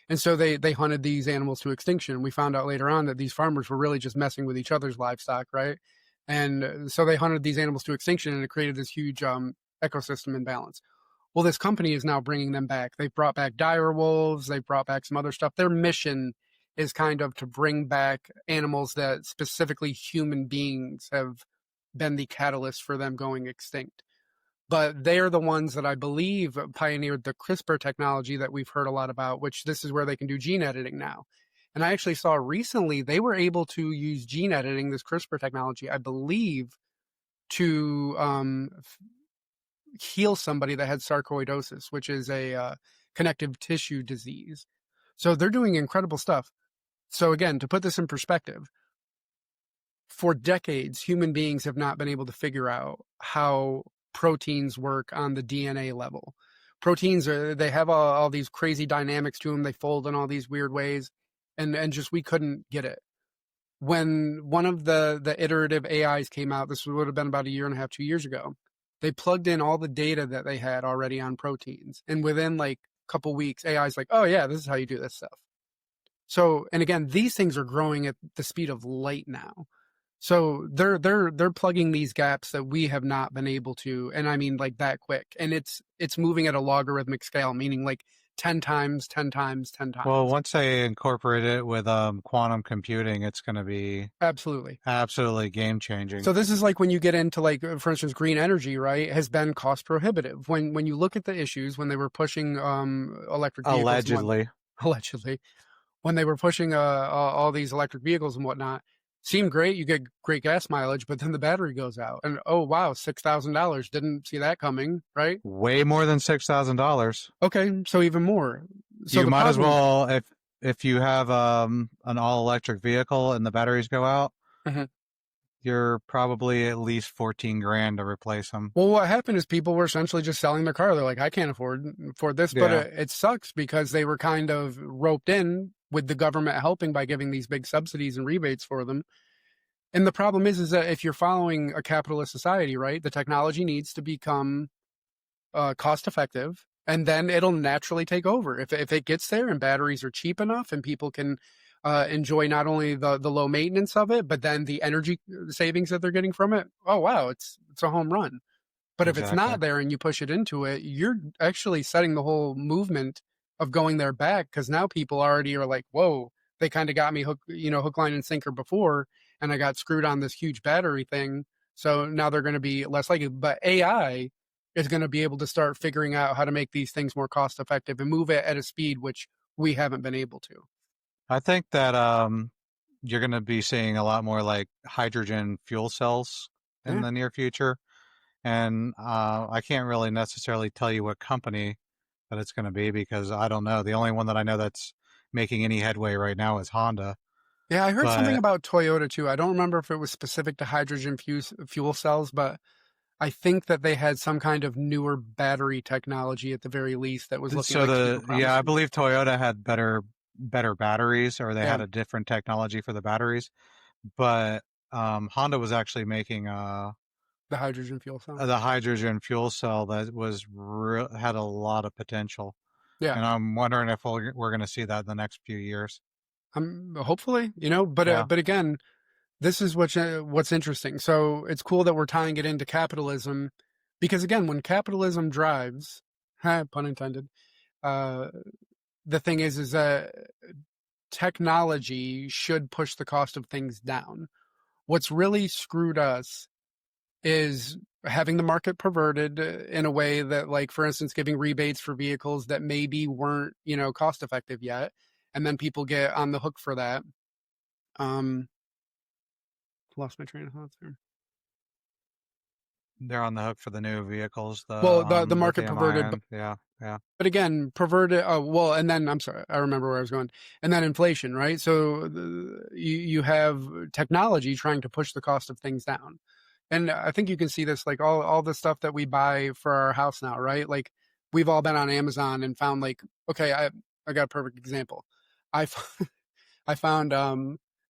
And so they hunted these animals to extinction. We found out later on that these farmers were really just messing with each other's livestock, right? And so they hunted these animals to extinction, and it created this huge ecosystem imbalance. Well, this company is now bringing them back. They've brought back dire wolves. They've brought back some other stuff. Their mission is kind of to bring back animals that specifically human beings have been the catalyst for them going extinct. But they're the ones that I believe pioneered the CRISPR technology that we've heard a lot about, which this is where they can do gene editing now. And I actually saw recently they were able to use gene editing, this CRISPR technology, I believe, to heal somebody that had sarcoidosis, which is a connective tissue disease. So they're doing incredible stuff. So again, to put this in perspective, for decades, human beings have not been able to figure out how proteins work on the DNA level. Proteins they have all these crazy dynamics to them. They fold in all these weird ways, and just we couldn't get it. When one of the iterative AIs came out, this would have been about 1.5 years, 2 years ago, they plugged in all the data that they had already on proteins, and within like couple weeks, AI is like, oh yeah, this is how you do this stuff. So, and again, these things are growing at the speed of light now. So they're plugging these gaps that we have not been able to, and I mean like that quick. And it's moving at a logarithmic scale, meaning like 10 times, 10 times, 10 times. Well, once they incorporate it with quantum computing, it's going to be absolutely game changing. So this is like when you get into like, for instance, green energy, right, has been cost prohibitive. When you look at the issues when they were pushing electric vehicles, allegedly, when they were pushing all these electric vehicles and whatnot, seemed great. You get great gas mileage, but then the battery goes out, and oh wow, $6,000. Didn't see that coming, right? Way more than $6,000. Okay, so even more. So you might as well, if you have an all electric vehicle and the batteries go out, you're probably at least 14 grand to replace them. Well, what happened is people were essentially just selling their car. They're like, I can't afford this, but it sucks because they were kind of roped in with the government helping by giving these big subsidies and rebates for them. And the problem is that if you're following a capitalist society, right, the technology needs to become cost effective, and then it'll naturally take over. If it gets there and batteries are cheap enough and people can enjoy not only the low maintenance of it, but then the energy savings that they're getting from it, oh wow, it's a home run. But if it's not there and you push it into it, you're actually setting the whole movement of going there back, because now people already are like, whoa, they kind of got me hook, line and sinker before, and I got screwed on this huge battery thing. So now they're going to be less likely. But AI is going to be able to start figuring out how to make these things more cost effective and move it at a speed which we haven't been able to. I think that you're going to be seeing a lot more like hydrogen fuel cells in the near future. And I can't really necessarily tell you what company that it's going to be because I don't know. The only one that I know that's making any headway right now is Honda. Yeah, I heard something about Toyota too. I don't remember if it was specific to hydrogen fuel cells, but I think that they had some kind of newer battery technology at the very least that was looking I believe Toyota had better batteries, or they had a different technology for the batteries. But Honda was actually making the hydrogen fuel cell. The hydrogen fuel cell that was had a lot of potential. Yeah, and I'm wondering if we're going to see that in the next few years. Hopefully, but again, this is what's interesting. So it's cool that we're tying it into capitalism, because again, when capitalism drives, pun intended, the thing is that technology should push the cost of things down. What's really screwed us is having the market perverted in a way that, like, for instance, giving rebates for vehicles that maybe weren't, cost effective yet. And then people get on the hook for that. Lost my train of thought there. They're on the hook for the new vehicles. The market perverted. Yeah. But again, perverted. And then I'm sorry, I remember where I was going. And then inflation, right? So you have technology trying to push the cost of things down. And I think you can see this, like all the stuff that we buy for our house now, right? Like we've all been on Amazon and found like, okay, I got a perfect example. I found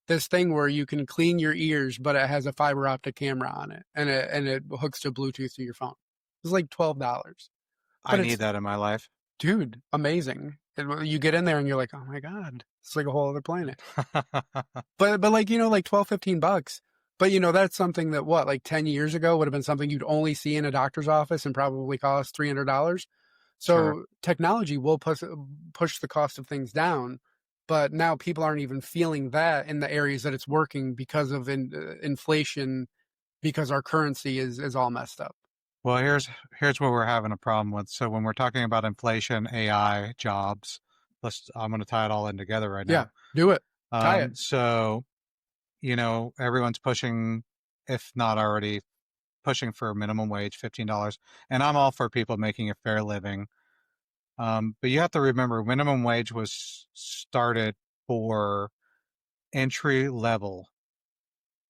this thing where you can clean your ears, but it has a fiber optic camera on it, and it hooks to Bluetooth to your phone. It's like $12. I need that in my life, dude. Amazing. And you get in there and you're like, oh my god, it's like a whole other planet. but like like $12-15. But that's something that like 10 years ago would have been something you'd only see in a doctor's office and probably cost $300. So technology will push the cost of things down. But now people aren't even feeling that in the areas that it's working because of inflation, because our currency is all messed up. Well, here's what we're having a problem with. So when we're talking about inflation, AI, jobs, I'm going to tie it all in together right now. Yeah, do it. Tie it. So, everyone's pushing, if not already pushing for minimum wage, $15. And I'm all for people making a fair living. But you have to remember, minimum wage was started for entry level,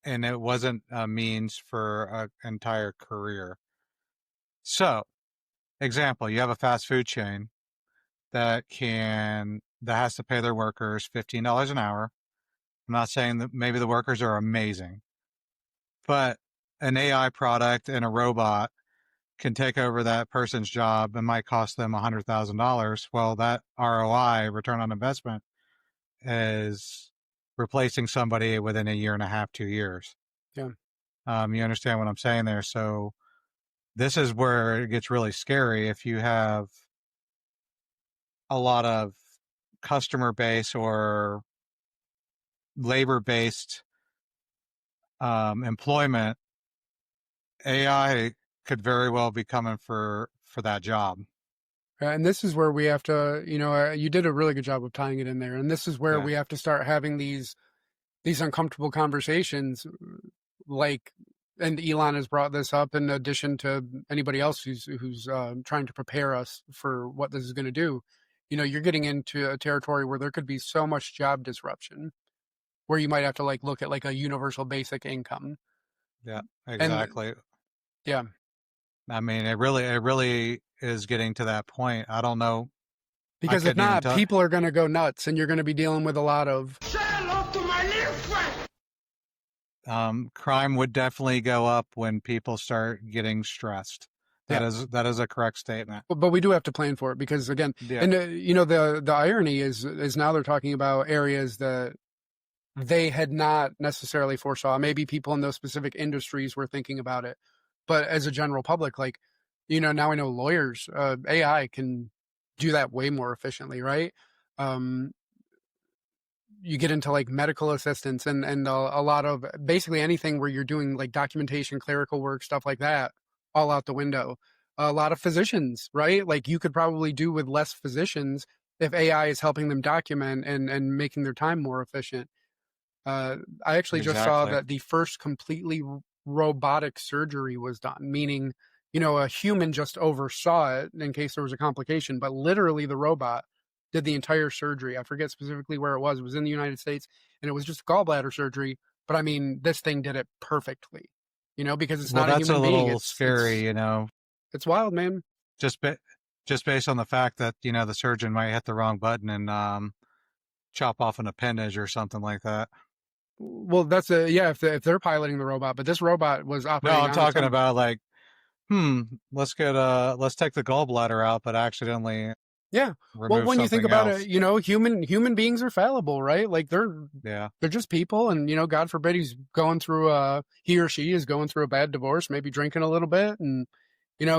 and it wasn't a means for an entire career. So, example, you have a fast food chain that has to pay their workers $15 an hour. I'm not saying that maybe the workers are amazing, but an AI product and a robot can take over that person's job and might cost them $100,000. Well, that ROI, return on investment, is replacing somebody within a year and a half, 2 years. Yeah. You understand what I'm saying there? So this is where it gets really scary. If you have a lot of customer base or labor based employment, AI could very well be coming for that job. And this is where we have to, you did a really good job of tying it in there. And this is where Yeah. we have to start having these uncomfortable conversations, like, and Elon has brought this up in addition to anybody else who's trying to prepare us for what this is going to do. You're getting into a territory where there could be so much job disruption, where you might have to like look at like a universal basic income. Yeah, exactly. And, yeah. I mean, it really is getting to that point. I don't know. Because if not, people are going to go nuts, and you're going to be dealing with a lot of. Say hello to my little friend. Crime would definitely go up when people start getting stressed. That is a correct statement. But we do have to plan for it because, again, and the irony is now they're talking about areas that they had not necessarily foresaw. Maybe people in those specific industries were thinking about it, but as a general public, like, now I know lawyers, AI can do that way more efficiently, right? You get into like medical assistants and a lot of basically anything where you're doing like documentation, clerical work, stuff like that, all out the window. A lot of physicians, right? Like you could probably do with less physicians if AI is helping them document and making their time more efficient. I actually just saw that the first completely robotic surgery was done, meaning, a human just oversaw it in case there was a complication, but literally the robot did the entire surgery. I forget specifically where it was. It was in the United States, and it was just gallbladder surgery. But I mean, this thing did it perfectly, because it's not a human being. That's a little scary, It's wild, man. Just based on the fact that, the surgeon might hit the wrong button and chop off an appendage or something like that. Well, that's if they're piloting the robot, but this robot was operating. No, I'm talking about like, let's take the gallbladder out, but accidentally. Yeah. Well, when you think about it, human beings are fallible, right? Like they're just people, and God forbid he or she is going through a bad divorce, maybe drinking a little bit, and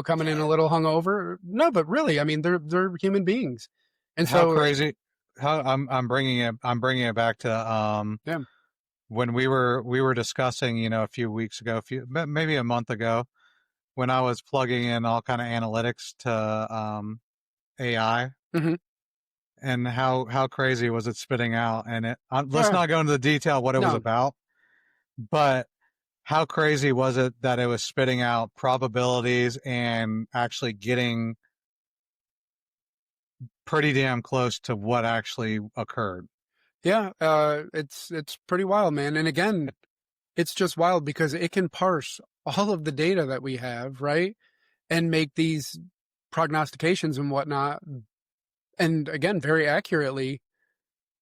coming in a little hungover. No, but really, I mean, they're human beings, and how crazy. How I'm bringing it back to when we were discussing, a few weeks ago, maybe a month ago, when I was plugging in all kind of analytics to AI, and how crazy was it spitting out? And let's not go into the detail what it was about, but how crazy was it that it was spitting out probabilities and actually getting pretty damn close to what actually occurred? Yeah, it's pretty wild, man. And again, it's just wild because it can parse all of the data that we have, right? And make these prognostications and whatnot. And again, very accurately,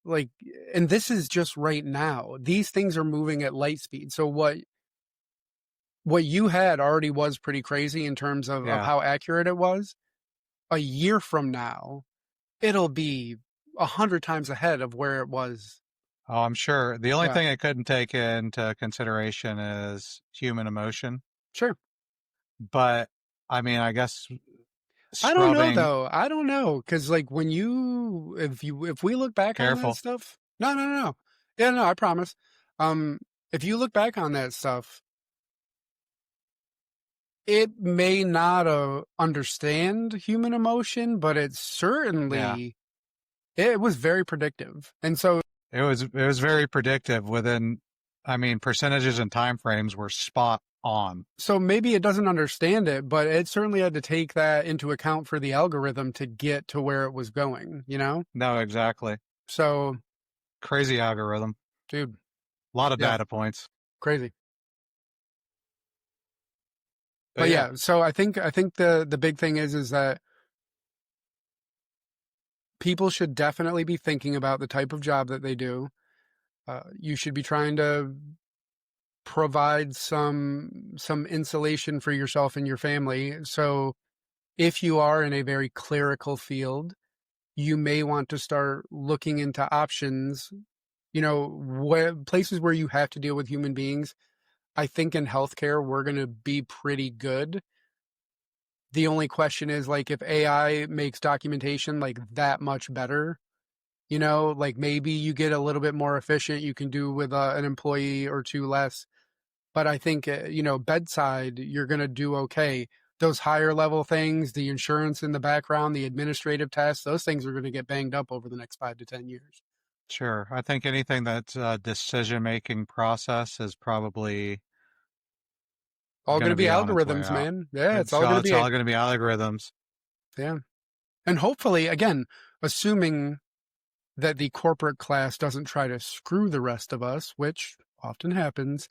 like, and this is just right now. These things are moving at light speed. So what you had already was pretty crazy in terms of how accurate it was. A year from now, it'll be 100 times ahead of where it was. Oh, I'm sure. The only thing I couldn't take into consideration is human emotion. Sure. But I mean, I guess I don't know though. I don't know, because like if we look back on that stuff. No. Yeah, no, I promise. If you look back on that stuff, it may not understand human emotion, but it certainly it was very predictive, and so it was very predictive within. I mean, percentages and time frames were spot on. So maybe it doesn't understand it, but it certainly had to take that into account for the algorithm to get to where it was going. No, exactly. So crazy algorithm, dude. A lot of data points. Crazy. But yeah, so I think the big thing is that people should definitely be thinking about the type of job that they do. You should be trying to provide some insulation for yourself and your family. So if you are in a very clerical field, you may want to start looking into options, places where you have to deal with human beings. I think in healthcare, we're going to be pretty good. The only question is, like, if AI makes documentation like that much better, like maybe you get a little bit more efficient. You can do with an employee or two less. But I think, bedside, you're going to do okay. Those higher level things, the insurance in the background, the administrative tasks, those things are going to get banged up over the next 5 to 10 years. Sure. I think anything that's a decision-making process is probably All going going to to be be on its way algorithms, out. man. Yeah, it's all going to It's be, all going to be algorithms. yeah. And hopefully, again, assuming that the corporate class doesn't try to screw the rest of us, which often happens,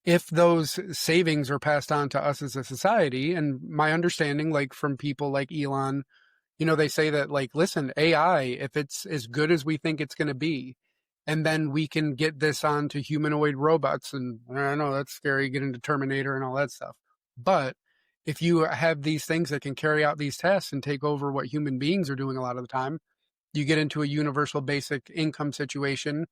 if those savings are passed on to us as a society, and my understanding, like from people like Elon, they say that, like, listen, AI, if it's as good as we think it's going to be, and then we can get this onto humanoid robots, and I know that's scary, get into Terminator and all that stuff. But if you have these things that can carry out these tasks and take over what human beings are doing a lot of the time, you get into a universal basic income situation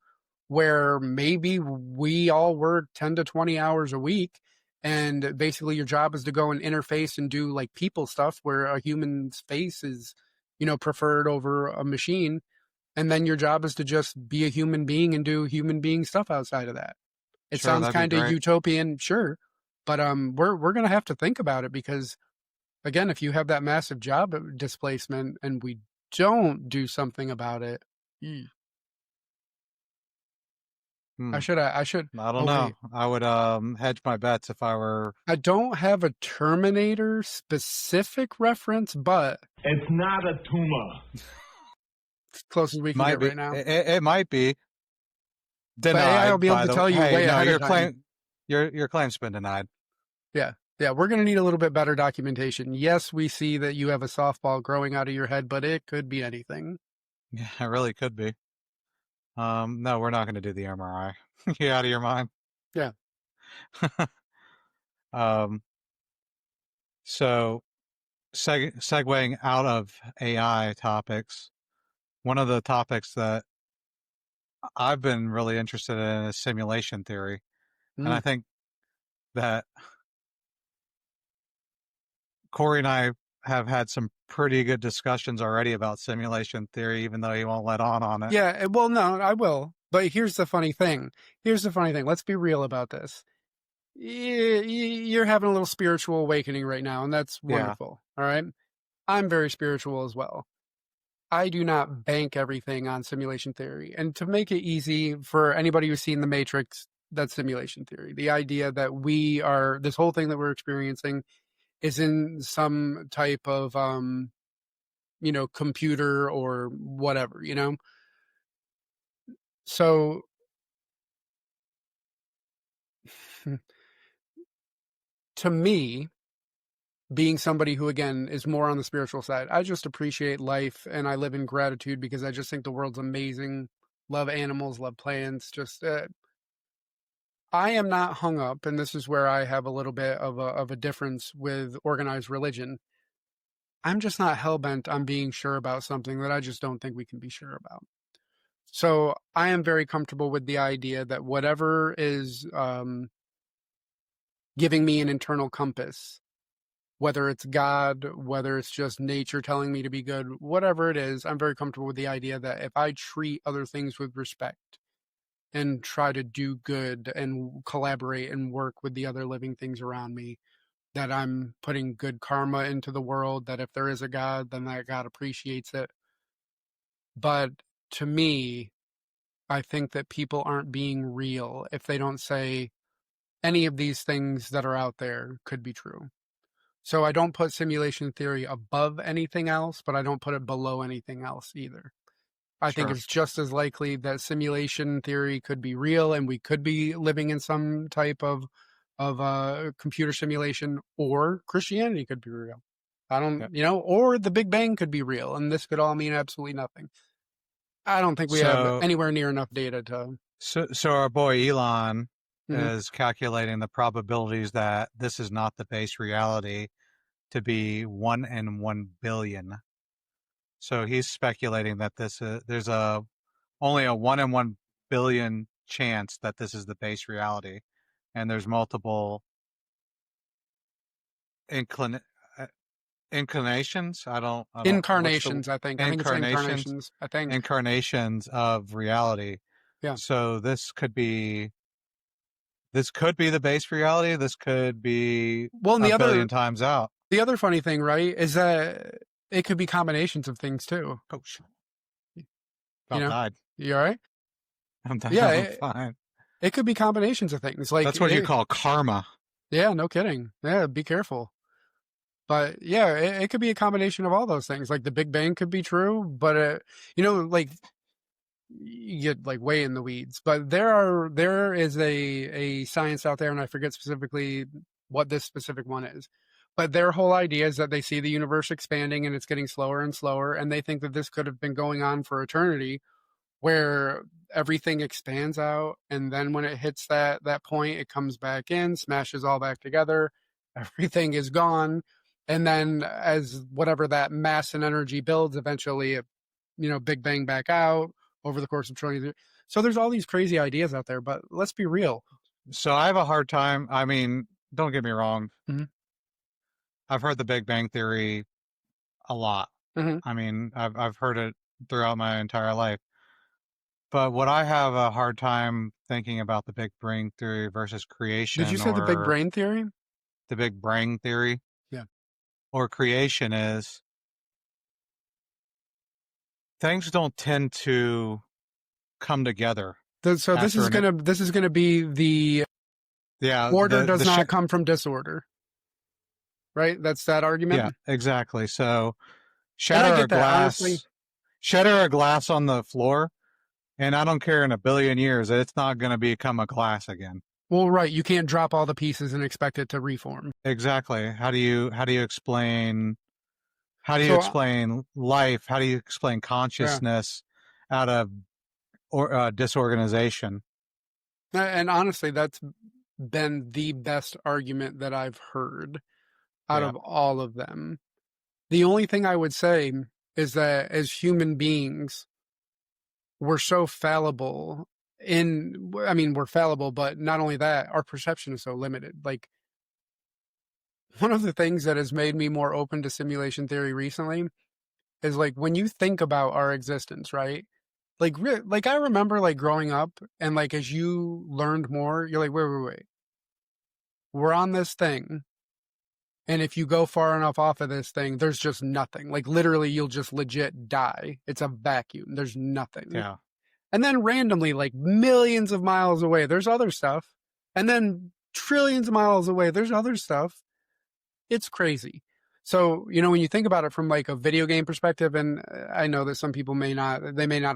where maybe we all work 10 to 20 hours a week, and basically your job is to go and interface and do like people stuff where a human's face is, preferred over a machine. And then your job is to just be a human being and do human being stuff outside of that. It Sure, sounds that'd be kind of great. utopian, sure. But we're going to have to think about it, because again, if you have that massive job displacement and we don't do something about it, I should. I don't know. Wait. I would hedge my bets if I were. I don't have a Terminator specific reference, but It's not a tumor. it's as close as we can Might get be. right now. It might be But AI will denied. be able By to the tell you hey, way no, ahead your of time. claim, your claim's been denied. Yeah. We're going to need a little bit better documentation. Yes, we see that you have a softball growing out of your head, but it could be anything. Yeah, it really could be. No, we're not going to do the MRI. You out of your mind? Yeah. So segueing out of AI topics, one of the topics that I've been really interested in is simulation theory. And I think that Cory and I have had some pretty good discussions already about simulation theory, even though he won't let on it. Yeah, well, no, I will. But here's the funny thing. Let's be real about this. You're having a little spiritual awakening right now, and that's wonderful. All right. I'm very spiritual as well. I do not bank everything on simulation theory. And to make it easy for anybody who's seen The Matrix, that's simulation theory. The idea that this whole thing that we're experiencing is in some type of, computer or whatever, So to me, being somebody who, again, is more on the spiritual side, I just appreciate life and I live in gratitude because I just think the world's amazing. Love animals, love plants. Just, I am not hung up, and this is where I have a little bit of a difference with organized religion. I'm just not hell-bent on being sure about something that I just don't think we can be sure about. So I am very comfortable with the idea that whatever is giving me an internal compass, whether it's God, whether it's just nature telling me to be good, whatever it is, I'm very comfortable with the idea that if I treat other things with respect and try to do good and collaborate and work with the other living things around me, that I'm putting good karma into the world, that if there is a God, then that God appreciates it. But to me, I think that people aren't being real if they don't say any of these things that are out there could be true. So I don't put simulation theory above anything else, but I don't put it below anything else either. I think it's just as likely that simulation theory could be real and we could be living in some type of computer simulation, or Christianity could be real. I don't, or the Big Bang could be real, and this could all mean absolutely nothing. I don't think we have anywhere near enough data to. So our boy Elon is calculating the probabilities that this is not the base reality to be 1 in 1 billion. So he's speculating that there's only a 1 in 1 billion chance that this is the base reality, and there's multiple inclinations. Incarnations, I think. I think it's incarnations. I think Incarnations of reality. Yeah. So this could be the base reality. This could be a billion times out. The other funny thing, right, is that it could be combinations of things too. Oh shit! Died. You all right? I'm dying. Yeah, I'm fine. It could be combinations of things. Like that's what you call karma. Yeah, no kidding. Yeah, be careful. But yeah, it could be a combination of all those things. Like the Big Bang could be true, but like you get like way in the weeds. But there is a science out there, and I forget specifically what this specific one is. But their whole idea is that they see the universe expanding and it's getting slower and slower, and they think that this could have been going on for eternity, where everything expands out, and then when it hits that point, it comes back in, smashes all back together, everything is gone, and then as whatever that mass and energy builds, eventually it, Big Bang back out over the course of trillions of years. So there's all these crazy ideas out there, but let's be real. So I have a hard time. I mean, don't get me wrong. Mm-hmm. I've heard the Big Bang Theory a lot. Mm-hmm. I mean, I've heard it throughout my entire life. But what I have a hard time thinking about the Big Bang Theory versus creation. Did you say the Big Brain Theory? The Big Bang Theory? Yeah. Or creation is things don't tend to come together. So this is gonna be the order does not come from disorder. Right? That's that argument? Yeah, exactly. So shatter a glass on the floor, and I don't care in a billion years, it's not going to become a glass again. Well, right. You can't drop all the pieces and expect it to reform. Exactly. How do you explain life? How do you explain consciousness out of disorganization? And honestly, that's been the best argument that I've heard out of all of them. The only thing I would say is that as human beings, we're so fallible we're fallible, but not only that, our perception is so limited. Like, one of the things that has made me more open to simulation theory recently is like when you think about our existence, right? Like I remember like growing up and like as you learned more, you're like, wait. We're on this thing. And if you go far enough off of this thing, there's just nothing. Like literally you'll just legit die. It's a vacuum. There's nothing. Yeah. And then randomly, like millions of miles away, there's other stuff. And then trillions of miles away, there's other stuff. It's crazy. So, when you think about it from like a video game perspective, and I know that some people may not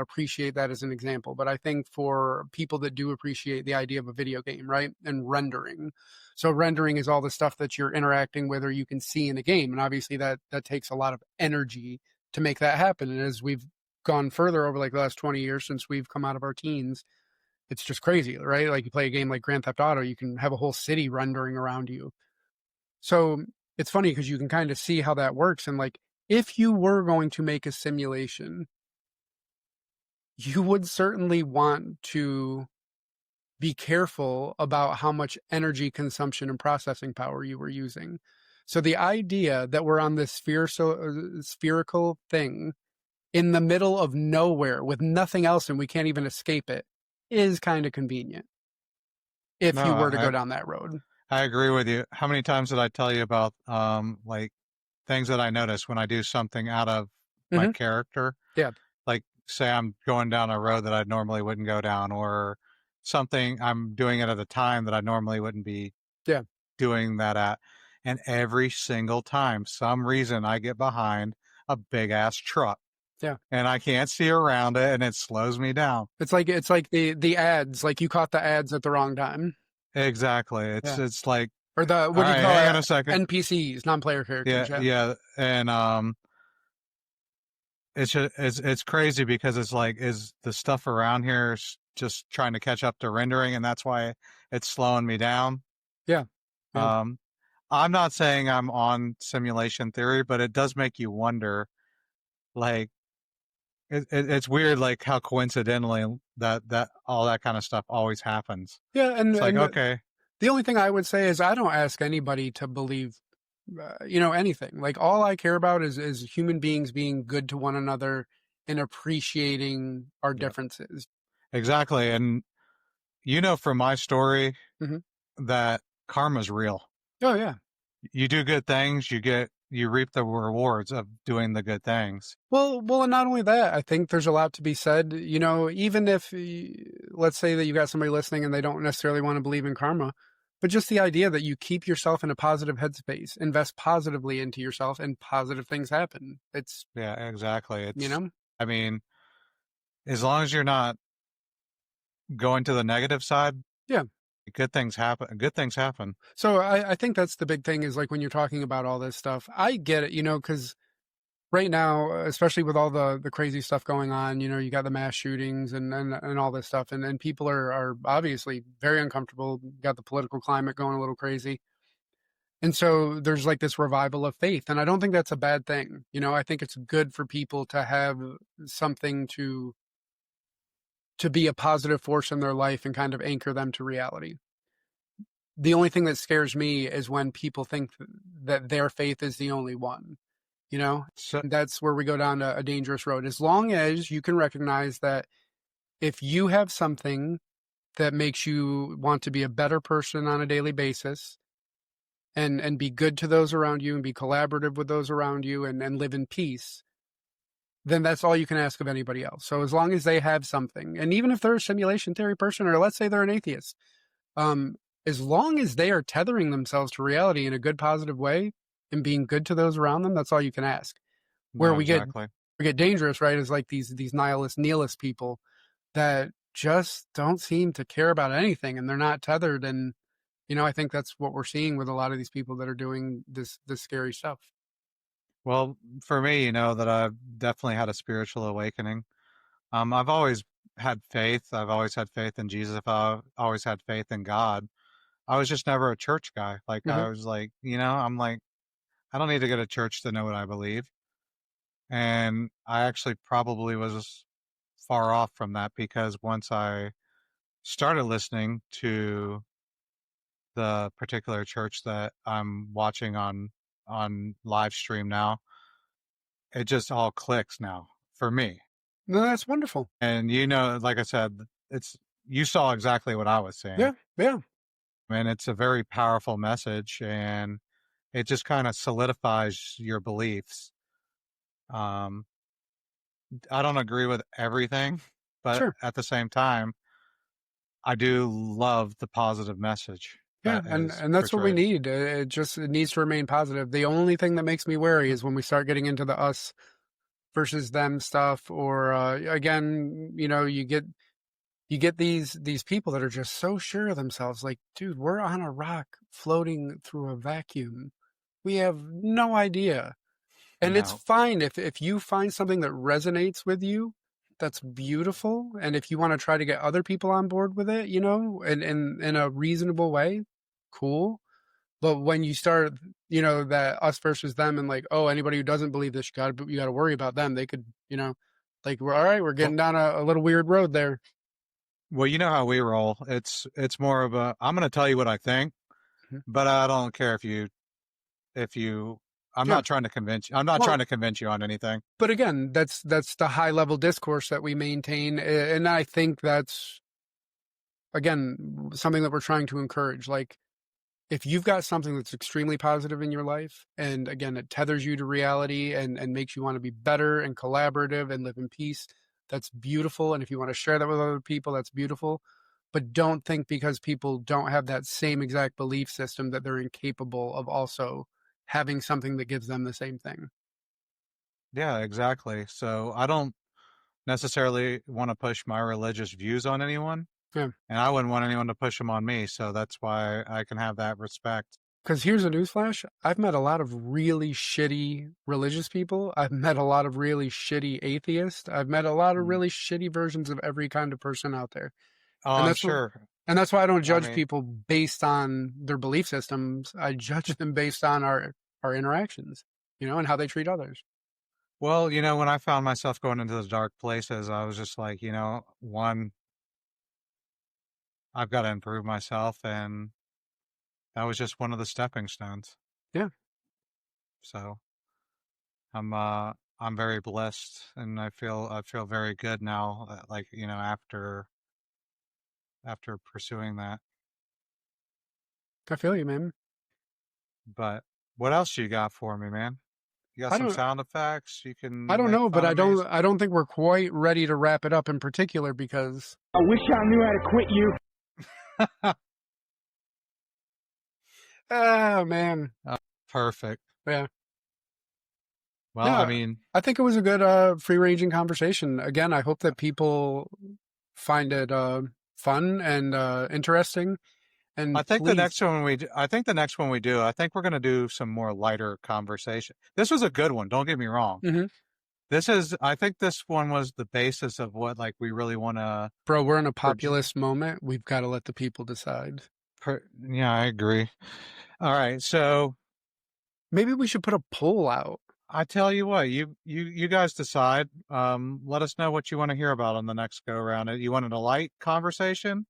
appreciate that as an example, but I think for people that do appreciate the idea of a video game, right? And rendering. So rendering is all the stuff that you're interacting with or you can see in a game. And obviously that takes a lot of energy to make that happen. And as we've gone further over like the last 20 years since we've come out of our teens, it's just crazy, right? Like you play a game like Grand Theft Auto, you can have a whole city rendering around you. So it's funny because you can kind of see how that works. And like, if you were going to make a simulation, you would certainly want to be careful about how much energy consumption and processing power you were using. So the idea that we're on this spherical thing in the middle of nowhere with nothing else and we can't even escape it is kind of convenient if you were to go down that road. I agree with you. How many times did I tell you about like things that I notice when I do something out of my character? Yeah. Like say I'm going down a road that I normally wouldn't go down, or something I'm doing it at a time that I normally wouldn't be doing that at. And every single time, some reason I get behind a big ass truck. Yeah. And I can't see around it and it slows me down. It's like the ads, like you caught the ads at the wrong time. Exactly. It's like, or what do you call it? Hang on a second. NPCs, non-player characters. Yeah. And it's crazy because it's like, is the stuff around here just trying to catch up to rendering, and that's why it's slowing me down. Yeah. I'm not saying I'm on simulation theory, but it does make you wonder, like, it's weird, like how coincidentally that all that kind of stuff always happens. Yeah, It's like, and okay, the only thing I would say is I don't ask anybody to believe, anything. Like all I care about is human beings being good to one another and appreciating our yeah, differences. exactly. And from my story Mhm. that karma's real. Oh yeah. You do good things, you reap the rewards of doing the good things. Well, and not only that, I think there's a lot to be said. Even if, let's say that you got somebody listening and they don't necessarily want to believe in karma, but just the idea that you keep yourself in a positive headspace, invest positively into yourself, and positive things happen. It's, Yeah, exactly. you know, I mean, as long as you're not going to the negative side, yeah. good things happen. Good things happen. So I think that's the big thing is like when you're talking about all this stuff, I get it, because right now, especially with all the crazy stuff going on, you got the mass shootings and all this stuff, and people are obviously very uncomfortable. Got the political climate going a little crazy. And so there's like this revival of faith. And I don't think that's a bad thing. I think it's good for people to have something to be a positive force in their life and kind of anchor them to reality. The only thing that scares me is when people think that their faith is the only one. So, That's where we go down a dangerous road. As long as you can recognize that if you have something that makes you want to be a better person on a daily basis and be good to those around you and be collaborative with those around you and live in peace, then that's all you can ask of anybody else. So as long as they have something, and even if they're a simulation theory person, or let's say they're an atheist, as long as they are tethering themselves to reality in a good, positive way and being good to those around them, that's all you can ask. Where no, exactly. we get dangerous, right, is like these nihilist people that just don't seem to care about anything and they're not tethered. And, I think that's what we're seeing with a lot of these people that are doing this scary stuff. Well, for me, that I've definitely had a spiritual awakening. I've always had faith. I've always had faith in Jesus. I've always had faith in God. I was just never a church guy. Like Mm-hmm. I was like, I'm like, I don't need to go to church to know what I believe. And I actually probably was far off from that because once I started listening to the particular church that I'm watching on live stream now, it just all clicks now for me. No, that's wonderful. And like I said, you saw exactly what I was saying. Yeah, yeah. And it's a very powerful message, and it just kind of solidifies your beliefs. I don't agree with everything, but Sure. at the same time, I do love the positive message. Yeah, and that's what we need. It needs to remain positive. The only thing that makes me wary is when we start getting into the us versus them stuff, or again, you get these people that are just so sure of themselves. Like, dude, we're on a rock floating through a vacuum. We have no idea. And it's fine if you find something that resonates with you, that's beautiful. And if you want to try to get other people on board with it, and in a reasonable way, cool. But when you start, that us versus them and like, oh, anybody who doesn't believe this, you got to worry about them. They could, like, we're all right. We're getting down a little weird road there. Well, you know how we roll. It's more of I'm going to tell you what I think, but I don't care if you. I'm not trying to convince you. I'm not trying to convince you on anything. But again, that's the high level discourse that we maintain, and I think that's again something that we're trying to encourage. Like, if you've got something that's extremely positive in your life, and again, it tethers you to reality and makes you want to be better and collaborative and live in peace, that's beautiful. And if you want to share that with other people, that's beautiful. But don't think because people don't have that same exact belief system that they're incapable of also having something that gives them the same thing. Yeah, exactly. So I don't necessarily want to push my religious views on anyone. Yeah. And I wouldn't want anyone to push them on me. So that's why I can have that respect. Because here's a newsflash. I've met a lot of really shitty religious people. I've met a lot of really shitty atheists. I've met a lot of really shitty versions of every kind of person out there. Oh, And I'm that's sure. and that's why I don't I judge mean, people based on their belief systems. I judge them based on our interactions, and how they treat others. well, when I found myself going into those dark places, I was just like, one, I've got to improve myself, and that was just one of the stepping stones. Yeah. So I'm very blessed, and I feel very good now, like, after pursuing that. I feel you, man. But what else you got for me, man? You got I some don't sound effects? You I can don't make know, but fun of me? I don't think we're quite ready to wrap it up in particular because I wish I knew how to quit you. oh man. Perfect. Yeah. Well, I mean, I think it was a good free-ranging conversation. Again, I hope that people find it fun and interesting. And I think please, I think the next one we do, I think we're going to do some more lighter conversation. This was a good one. Don't get me wrong. Mhm. I think this one was the basis of what, like, we really want to. Bro, we're in a populist moment. We've got to let the people decide. Yeah, I agree. All right. So Maybe we should put a poll out. I tell you what, you guys decide. Let us know what you want to hear about on the next go around. You wanted a light conversation,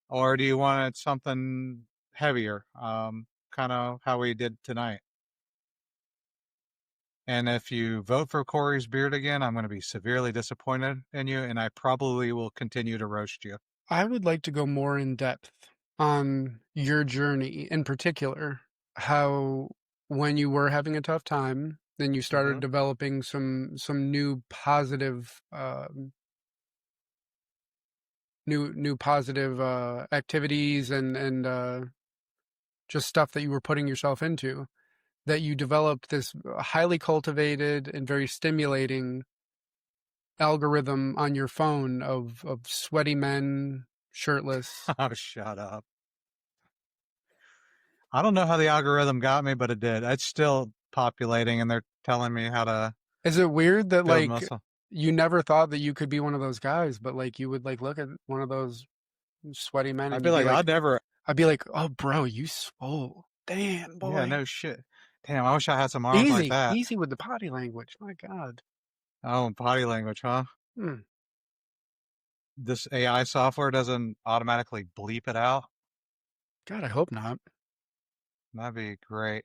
or do you want something heavier? Kind of how we did tonight. And if you vote for Cory's beard again, I'm going to be severely disappointed in you, and I probably will continue to roast you. I would like to go more in depth on your journey, in particular, how when you were having a tough time, then you started developing some new positive new positive activities and just stuff that you were putting yourself into, that you developed this highly cultivated and very stimulating algorithm on your phone of sweaty men shirtless. Oh, shut up. I don't know how the algorithm got me, but it did. It's still populating, and they're telling me how to Is it weird that build like muscle. you never thought that you could be one of those guys, but like you would like look at one of those sweaty men I'd and be like, I'd be like, oh bro, you swole. Damn, boy. yeah, no shit. Damn, I wish I had some arms like that. Easy with the potty language. My God. Oh, body language, huh? Hmm. This AI software doesn't automatically bleep it out. God, I hope not. That'd be great.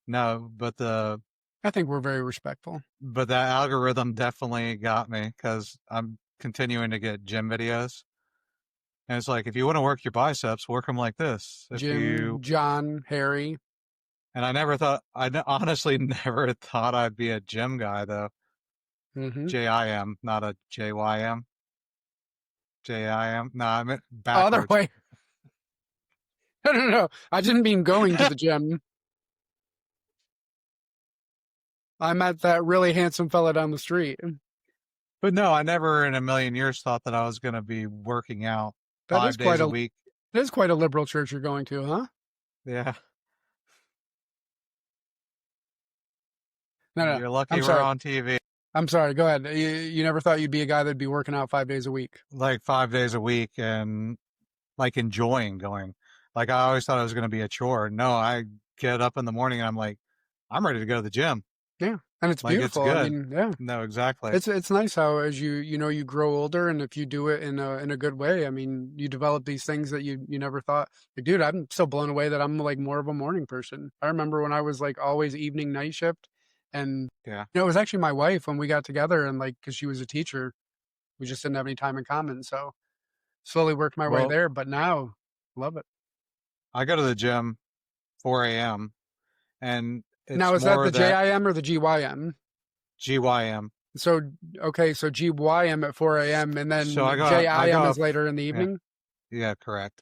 No, but I think we're very respectful. that algorithm definitely got me, because I'm continuing to get gym videos. And it's like, if you want to work your biceps, work them like this. Jim, John, Harry. And I honestly never thought I'd be a gym guy, though. Mm-hmm. JIM, not a JYM. JIM. No, I meant backwards. Other way. No. I didn't mean going to the gym. I meant that really handsome fella down the street. But no, I never in a million years thought that I was going to be working out 5 days a week. That is quite a liberal church you're going to, huh? Yeah. No. You're lucky I'm we're sorry. on TV. I'm sorry. Go ahead. You never thought you'd be a guy that'd be working out 5 days a week. Like 5 days a week, and like enjoying going. Like, I always thought it was going to be a chore. No, I get up in the morning and I'm like, I'm ready to go to the gym. Yeah. And it's Like, beautiful. it's good. I mean, yeah. No, exactly. It's nice how as you grow older, and if you do it in a good way, I mean, you develop these things that you never thought. Like, dude, I'm so blown away that I'm like more of a morning person. I remember when I was like always evening night shift, and Yeah. it was actually my wife when we got together, and like because she was a teacher, we just didn't have any time in common, so slowly worked my way there. But now, love it. I go to the gym 4 a.m. and it's Now, is that more the JIM or the GYM? GYM. So okay, so GYM at 4 a.m. and then So I go JIM is later in the evening. Yeah, correct.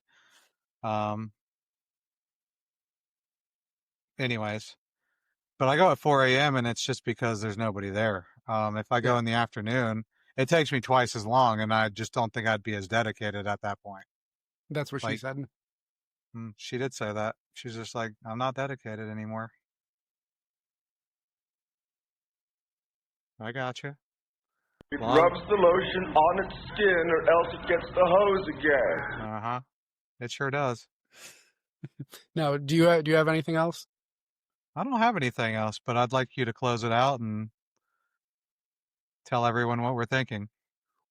Anyways, but I go at 4 a.m. and it's just because there's nobody there. If I go in the afternoon, it takes me twice as long, and I just don't think I'd be as dedicated at that point. That's what she said. She did say that. She's just like, I'm not dedicated anymore. I got you. It rubs the lotion on its skin or else it gets the hose again. Uh-huh. It sure does. No, do you have anything else? I don't have anything else, but I'd like you to close it out and tell everyone what we're thinking.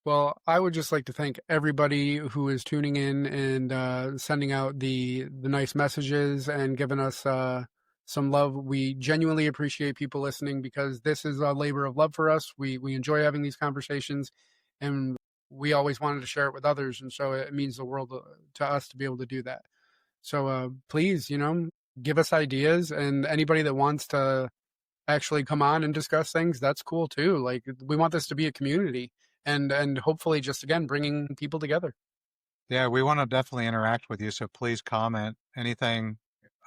Well, I would just like to thank everybody who is tuning in and sending out the nice messages and giving us some love. We genuinely appreciate people listening because this is a labor of love for us. We enjoy having these conversations, and we always wanted to share it with others, and so it means the world to us to be able to do that. So please, give us ideas, and anybody that wants to actually come on and discuss things, that's cool too. Like, we want this to be a community. And hopefully just, again, bringing people together. Yeah, we want to definitely interact with you, so please comment anything.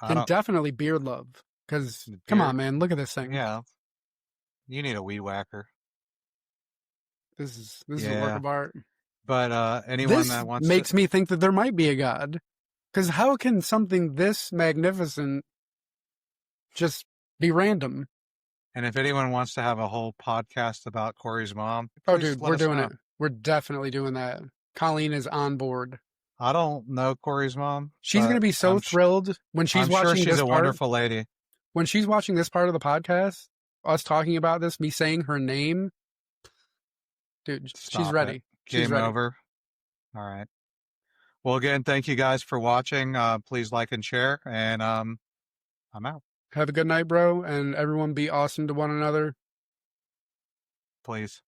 And definitely beard love, because, come on, man, look at this thing. Yeah. You need a weed whacker. This is a work of art. But anyone that wants makes me think that there might be a God. Because how can something this magnificent just be random? And if anyone wants to have a whole podcast about Cory's mom, oh, dude, we're doing it. We're definitely doing that. Colleen is on board. I don't know Cory's mom. She's going to be so thrilled when she's watching this. She's a wonderful lady. When she's watching this part of the podcast, us talking about this, me saying her name, dude, she's ready. Game over. All right. Well, again, thank you guys for watching. Please like and share, and I'm out. Have a good night, bro, and everyone be awesome to one another. Please.